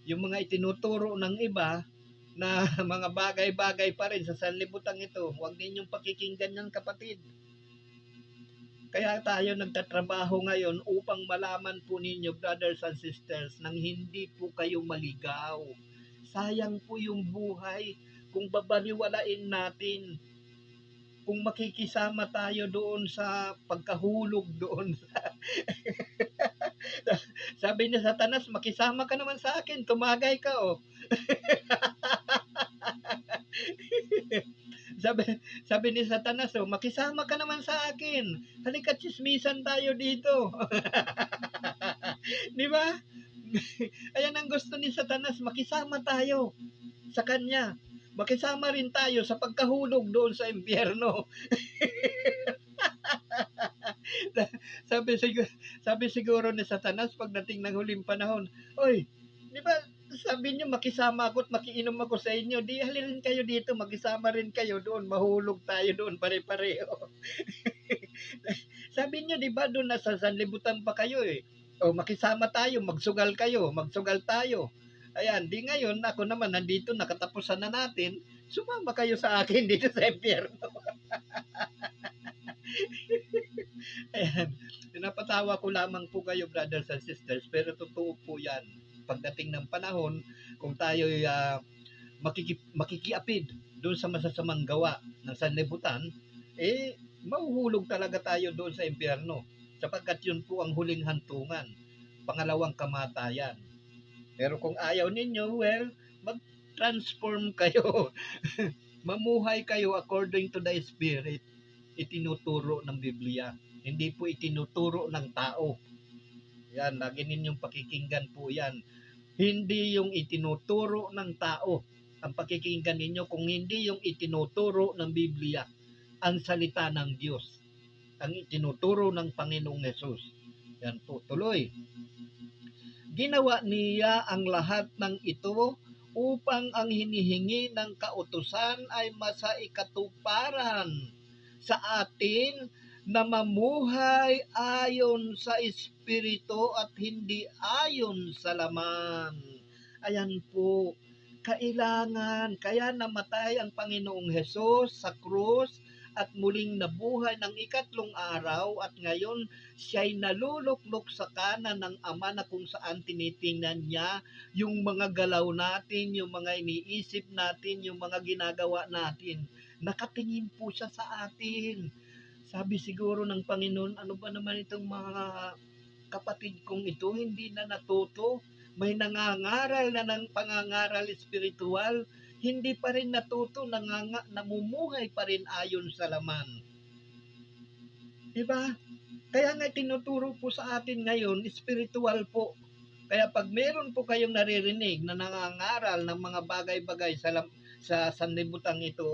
Yung mga itinuturo ng iba na mga bagay-bagay pa rin sa sanlibutan ito, huwag ninyong pakikinggan yan, kapatid. Kaya tayo nagtatrabaho ngayon upang malaman po ninyo, brothers and sisters, nang hindi po kayo maligaw. Sayang po yung buhay kung babaliwalain natin, kung makikisama tayo doon sa pagkahulog doon. Sabi ni Satanas, makisama ka naman sa akin, tumagay ka sabi ni Satanas, makisama ka naman sa akin. Halika, chismisan tayo dito. Di ba? Ayan ang gusto ni Satanas, makisama tayo sa kanya. Makisama rin tayo sa pagkahulog doon sa impyerno. sabi siguro ni Satanas pagdating ng huling panahon, oy, di ba sabi niyo makisama ako at makiinom ako sa inyo, di halilin kayo dito, makisama rin kayo doon, mahulog tayo doon pare-pareho. Sabi niyo, di ba doon nasa sanlibutan pa kayo o makisama tayo, magsugal tayo. Ayan, di ngayon ako naman nandito, nakatapusan na natin, sumama kayo sa akin dito sa impyerno. Ayan, napatawa ko lamang po kayo, brothers and sisters, pero totoo po yan. Pagdating ng panahon, kung tayo makikiapid doon sa masasamang gawa ng sanlibutan, mahuhulog talaga tayo doon sa impyerno, sapagkat yun po ang huling hantungan, pangalawang kamatayan. Pero kung ayaw ninyo, well, mag-transform kayo. Mamuhay kayo according to the Spirit. Itinuturo ng Biblia. Hindi po itinuturo ng tao. Yan, lagi ninyong pakikinggan po yan. Hindi yung itinuturo ng tao ang pakikinggan ninyo, kung hindi yung itinuturo ng Biblia, ang salita ng Diyos, ang itinuturo ng Panginoong Hesus. Yan po, tuloy. Ginawa niya ang lahat ng ito upang ang hinihingi ng kautusan ay masaikatuparan sa atin na mamuhay ayon sa Espiritu at hindi ayon sa laman. Ayan po, kailangan, kaya namatay ang Panginoong Hesus sa krus at muling nabuhay ng ikatlong araw, at ngayon siya'y naluluklok sa kanan ng Ama, na kung saan tinitingnan niya yung mga galaw natin, yung mga iniisip natin, yung mga ginagawa natin. Nakatingin po siya sa atin. Sabi siguro ng Panginoon, ano ba naman itong mga kapatid kong ito, hindi na natuto? May nangangaral na ng pangangaral espiritual, hindi pa rin natuto, namumuhay pa rin ayon sa laman. Diba? Kaya nga tinuturo po sa atin ngayon, espiritual po. Kaya pag meron po kayong naririnig na nangangaral ng mga bagay-bagay sa sanlibutan ito,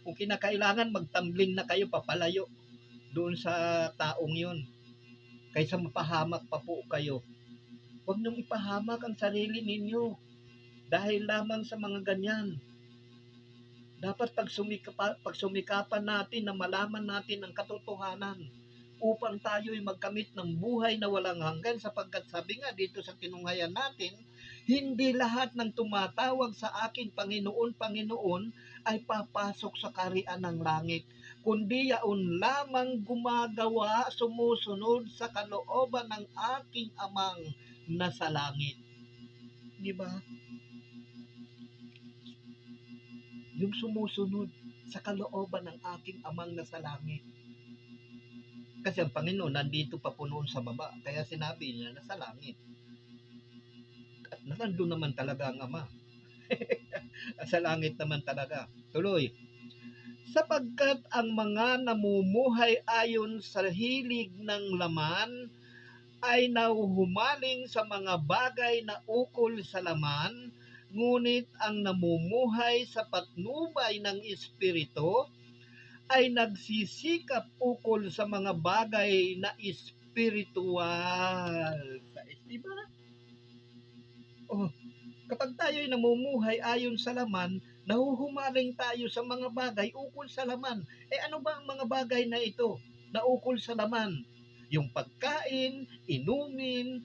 kung kinakailangan, magtambling na kayo, papalayo doon sa taong yun, kaysa mapahamak pa po kayo. Huwag niyong ipahamak ang sarili ninyo dahil lamang sa mga ganyan. Dapat pagsumikapan natin na malaman natin ang katotohanan upang tayo'y magkamit ng buhay na walang hanggan, sapagkat sabi nga dito sa tinunghayan natin, hindi lahat ng tumatawag sa akin, Panginoon, Panginoon, ay papasok sa kaharian ng langit, kundi yaon lamang gumagawa, sumusunod sa kalooban ng aking Amang nasa langit. Di ba? yung sumusunod sa kalooban ng aking amang nasa langit. Kasi ang Panginoon nandito pa po noon sa baba, kaya sinabi niya nasa langit. At nandun naman talaga ang Ama. Sa langit naman talaga. Tuloy. Sapagkat ang mga namumuhay ayon sa hilig ng laman ay nahuhumaling sa mga bagay na ukol sa laman, ngunit ang namumuhay sa patnubay ng Espiritu ay nagsisikap ukol sa mga bagay na espiritual. Diba? Oh, kapag tayo'y namumuhay ayon sa laman, nahuhumaling tayo sa mga bagay ukol sa laman. Ano ba ang mga bagay na ito na ukol sa laman? Yung pagkain, inumin,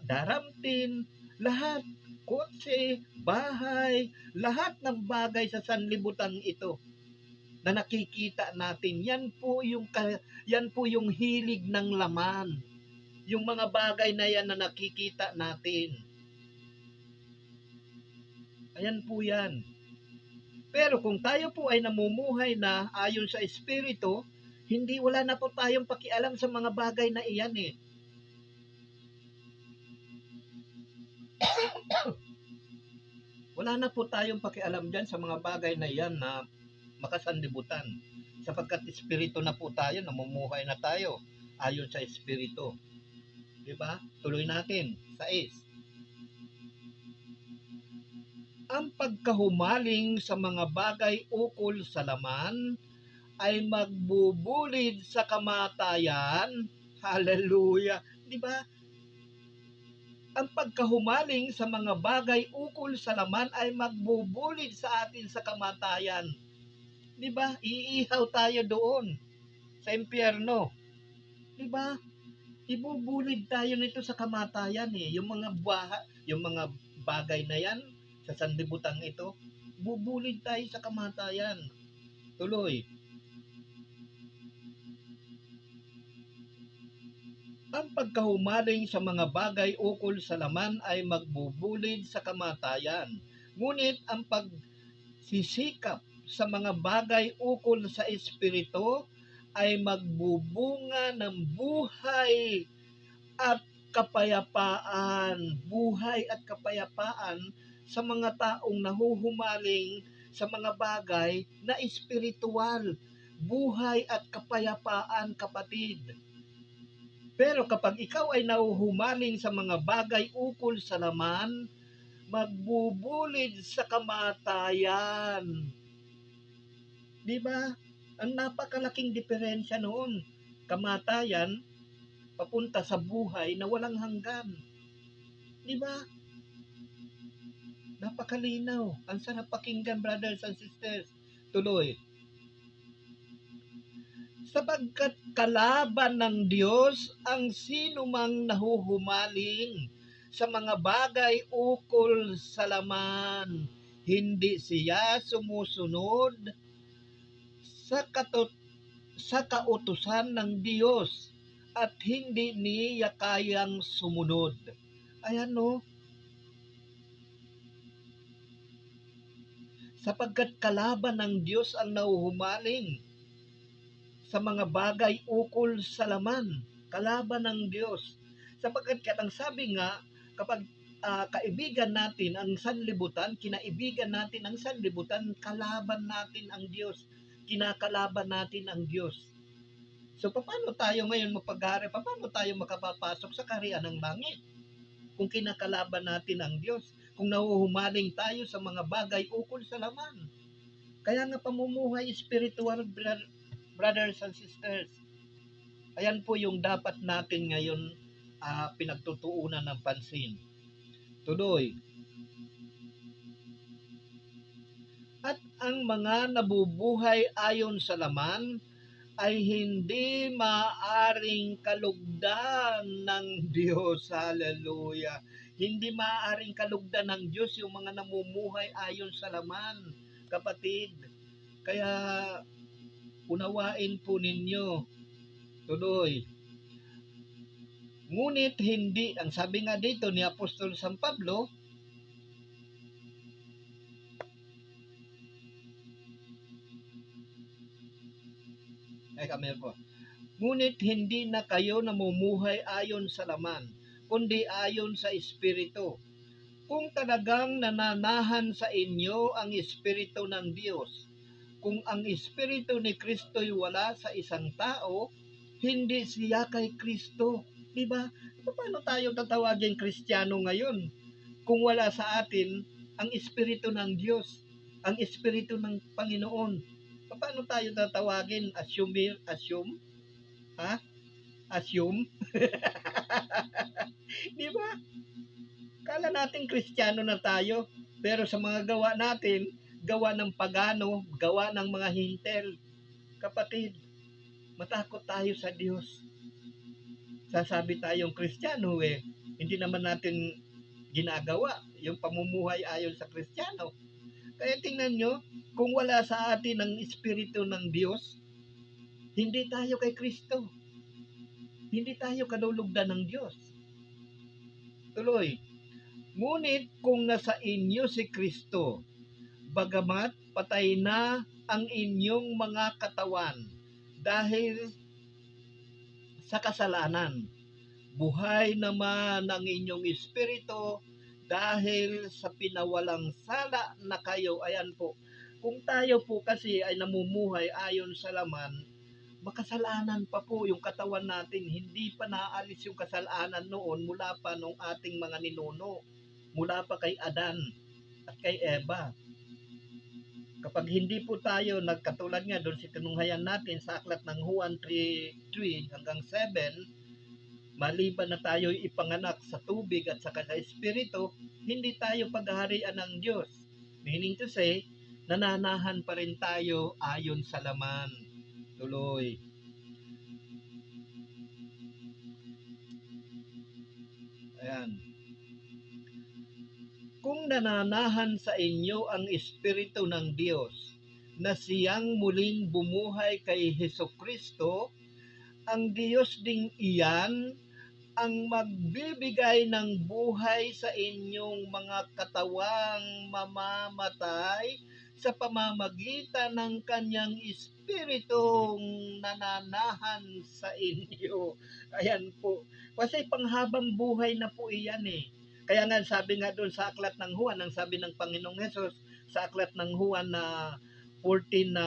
daramtin, lahat, kotse, bahay, lahat ng bagay sa sanlibutan ito na nakikita natin, yan po yung hilig ng laman. Yung mga bagay na yan na nakikita natin. Ayan po yan. Pero kung tayo po ay namumuhay na ayon sa Espiritu, wala na po tayong pakialam sa mga bagay na iyan eh. Wala na po tayong pakialam dyan sa mga bagay na iyan na makasanlibutan. Sapagkat Espiritu na po tayo, namumuhay na tayo ayon sa Espiritu. Diba? Tuloy natin. 6. Ang pagkahumaling sa mga bagay ukol sa laman ay magbubulid sa kamatayan. Hallelujah. Diba? Ang pagkahumaling sa mga bagay ukol sa laman ay magbubulid sa atin sa kamatayan. Diba? Iihaw tayo doon sa impyerno. Diba? Ibubulid tayo nito sa kamatayan eh. Yung mga bagay na yan sa sanlibutan ito, bubulid tayo sa kamatayan. Tuloy. Ang pagkahumaling sa mga bagay ukol sa laman ay magbubulid sa kamatayan. Ngunit ang pagsisikap sa mga bagay ukol sa Espiritu ay magbubunga ng buhay at kapayapaan. Buhay at kapayapaan sa mga taong nahuhumaling sa mga bagay na espiritual. Buhay at kapayapaan, kapatid. Pero kapag ikaw ay nahuhumaling sa mga bagay ukol sa laman, magbubulid sa kamatayan. Diba? Ang napakalaking diferensya noon. Kamatayan, papunta sa buhay na walang hanggan. Diba? Napakalinaw. Ang sarap pakinggan, brothers and sisters. Tuloy. Sapagkat kalaban ng Diyos ang sinumang nahuhumaling sa mga bagay ukol sa laman. Hindi siya sumusunod sa kautusan ng Diyos at hindi niya kayang sumunod. Ayan no. Sapagkat kalaban ng Diyos ang nahuhumaling sa mga bagay ukol sa laman. Kalaban ng Diyos. Sapagkat ang sabi nga, kapag kaibigan natin ang sanlibutan, kinaibigan natin ang sanlibutan, kalaban natin ang Diyos. Kinakalaban natin ang Diyos. So, paano tayo ngayon mapaghari? Paano tayo makapapasok sa kaharian ng langit? Kung kinakalaban natin ang Diyos, kung nahuhumaling tayo sa mga bagay ukol sa laman. Kaya nga pamumuhay spiritual, brothers and sisters. Ayan po yung dapat natin ngayon pinagtutuunan ng pansin. Tuloy. At ang mga nabubuhay ayon sa laman ay hindi maaring kalugdan ng Diyos. Hallelujah. Hindi maaring kalugdan ng Diyos yung mga namumuhay ayon sa laman, kapatid. Kaya unawain po ninyo. Tuloy. Ngunit hindi, ang sabi nga dito ni Apostol San Pablo, Ay, kami po. Ngunit hindi na kayo namumuhay ayon sa laman, kundi ayon sa Espiritu. Kung talagang nananahan sa inyo ang Espiritu ng Diyos, kung ang Espiritu ni Kristo'y wala sa isang tao, hindi siya kay Kristo. Diba? Paano tayo tatawagin Kristiyano ngayon kung wala sa atin ang Espiritu ng Diyos, ang Espiritu ng Panginoon? Paano tayo tatawagin? Assume? Ha? Assume? Di ba? Kala natin Kristiyano na tayo, pero sa mga gawa natin, gawa ng pagano, gawa ng mga hintel. Kapatid, matakot tayo sa Diyos. Sasabi tayong Kristiyano hindi naman natin ginagawa yung pamumuhay ayon sa Kristiyano. Kaya tingnan nyo, kung wala sa atin ang Espiritu ng Diyos, hindi tayo kay Kristo. Hindi tayo kalulugdan ng Diyos. Tuloy, ngunit kung nasa inyo si Kristo, bagamat patay na ang inyong mga katawan dahil sa kasalanan, buhay naman ang inyong espiritu dahil sa pinawalang sala na kayo. Ayan po, kung tayo po kasi ay namumuhay ayon sa laman, makasalanan pa po yung katawan natin. Hindi pa naalis yung kasalanan noon mula pa nung ating mga ninuno, mula pa kay Adan at kay Eva. Kapag hindi po tayo nagkatulad nga doon sa tinunghayan natin sa aklat ng Juan 3 hanggang 7, maliban na tayo ipanganak sa tubig at sa espiritu, hindi tayo paghaharian ng Diyos. Meaning to say, nananahan pa rin tayo ayon sa laman. Tuloy. Ayan. Kung nananahan sa inyo ang Espiritu ng Diyos, na siyang muling bumuhay kay Hesukristo, ang Diyos ding iyan ang magbibigay ng buhay sa inyong mga katawang mamamatay sa pamamagitan ng kanyang Espiritong nananahan sa inyo. Ayan po. Kasi panghabang buhay na po iyan Kaya nga sabi nga doon sa aklat ng Juan, ang sabi ng Panginoong Hesus sa aklat ng Juan na 14 na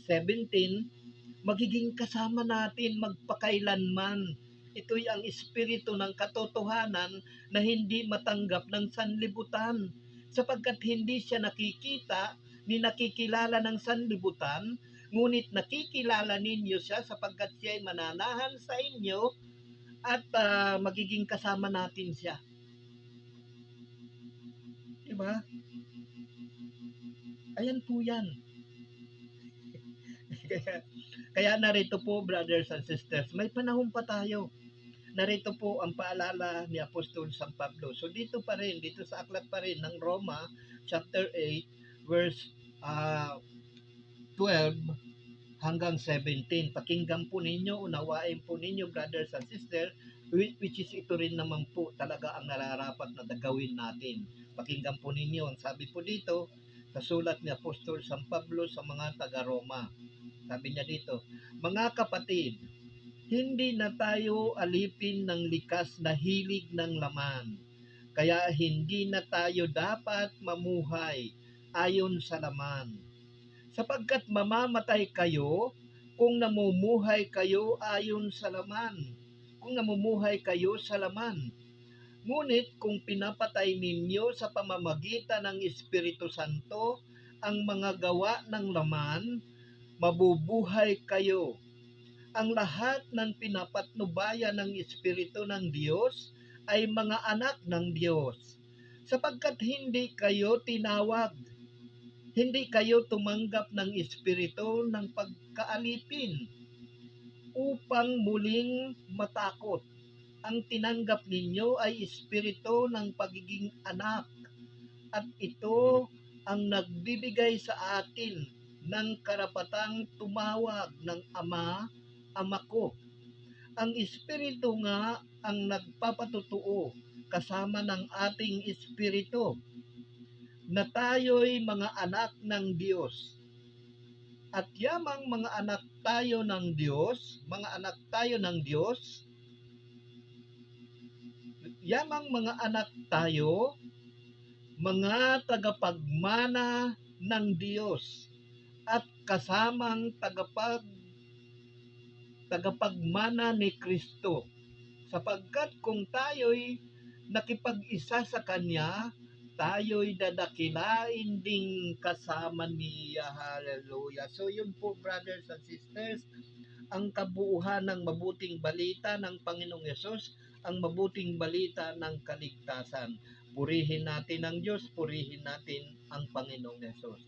17, magiging kasama natin magpakailanman. Ito'y ang espiritu ng katotohanan na hindi matanggap ng sanlibutan, sapagkat hindi siya nakikita ni nakikilala ng sanlibutan, ngunit nakikilala ninyo siya sapagkat siya ay mananahan sa inyo at magiging kasama natin siya. Diba? Ayan po yan. Kaya narito po, brothers and sisters, may panahon pa tayo. Narito po ang paalala ni Apostol San Pablo. So dito pa rin, dito sa aklat pa rin ng Roma, chapter 8, verse 12 hanggang 17. Pakinggan po ninyo, unawain po ninyo, brothers and sisters, which is ito rin naman po talaga ang nararapat na gawin natin. Pakinggan po ninyo, ang sabi po dito, sa sulat ni Apostol San Pablo sa mga taga-Roma. Sabi niya dito, mga kapatid, hindi na tayo alipin ng likas na hilig ng laman. Kaya hindi na tayo dapat mamuhay ayon sa laman. Sapagkat mamamatay kayo kung namumuhay kayo ayon sa laman. Kung namumuhay kayo sa laman. Ngunit kung pinapatay ninyo sa pamamagitan ng Espiritu Santo ang mga gawa ng laman, mabubuhay kayo. Ang lahat ng pinapatnubayan ng Espiritu ng Diyos ay mga anak ng Diyos. Sapagkat hindi kayo tinawag, hindi kayo tumanggap ng Espiritu ng pagkaalipin upang muling matakot. Ang tinanggap ninyo ay Espiritu ng pagiging anak, at ito ang nagbibigay sa atin ng karapatang tumawag ng Ama, Ama ko. Ang Espiritu nga ang nagpapatutuo kasama ng ating Espiritu na tayo'y mga anak ng Diyos. At yamang mga anak tayo ng Diyos, yamang mga anak tayo, mga tagapagmana ng Diyos at kasamang tagapagmana ni Kristo. Sapagkat kung tayo'y nakipag-isa sa Kanya, tayo'y dadakilain ding kasama niya. Hallelujah. So yun po, brothers and sisters, ang kabuuhan ng mabuting balita ng Panginoong Yesus, ang mabuting balita ng kaligtasan. Purihin natin ang Diyos, purihin natin ang Panginoong Yesus.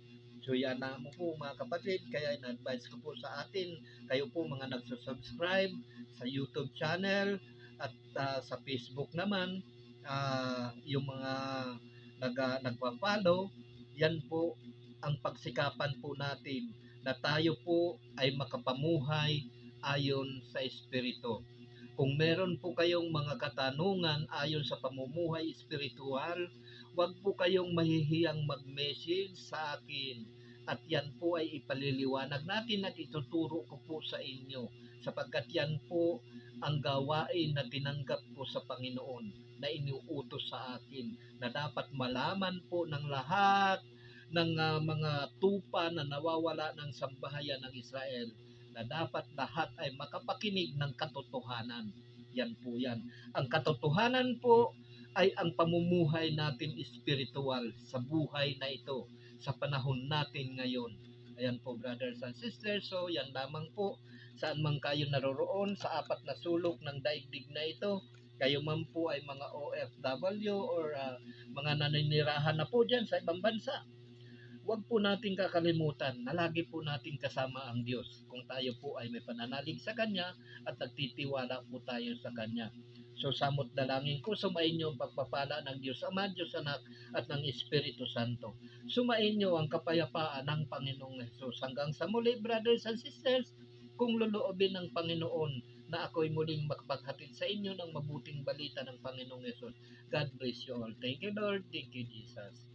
So yan na mo po mga kapatid, kaya in-advise ko po sa atin, kayo po mga nagsusubscribe sa YouTube channel at sa Facebook naman, yung mga nagpa-follow, yan po ang pagsikapan po natin na tayo po ay makapamuhay ayon sa Espiritu. Kung meron po kayong mga katanungan ayon sa pamumuhay espiritual, huwag po kayong mahihiyang mag-message sa akin. At yan po ay ipaliliwanag natin at ituturo ko po sa inyo. Sapagkat yan po ang gawain na tinanggap ko sa Panginoon na iniuutos sa akin. Na dapat malaman po ng lahat ng mga tupa na nawawala ng sambahayan ng Israel, na dapat lahat ay makapakinig ng katotohanan. Yan po yan. Ang katotohanan po ay ang pamumuhay natin espiritual sa buhay na ito, sa panahon natin ngayon. Ayan po, brothers and sisters. So yan lamang po, saan man kayo naroroon sa apat na sulok ng daigdig na ito, kayo man po ay mga OFW or mga naninirahan na po dyan sa ibang bansa, huwag po nating kakalimutan na lagi po nating kasama ang Diyos kung tayo po ay may pananalig sa Kanya at nagtitiwala po tayo sa Kanya. So samot dalangin ko, sumainyo ang pagpapala ng Diyos Ama, Diyos Anak at ng Espiritu Santo. Sumainyo ang kapayapaan ng Panginoong Hesus. Hanggang sa muli, brothers and sisters, kung luluobin ng Panginoon na ako'y muling makapaghatid sa inyo ng mabuting balita ng Panginoong Hesus. God bless you all. Thank you, Lord. Thank you, Jesus.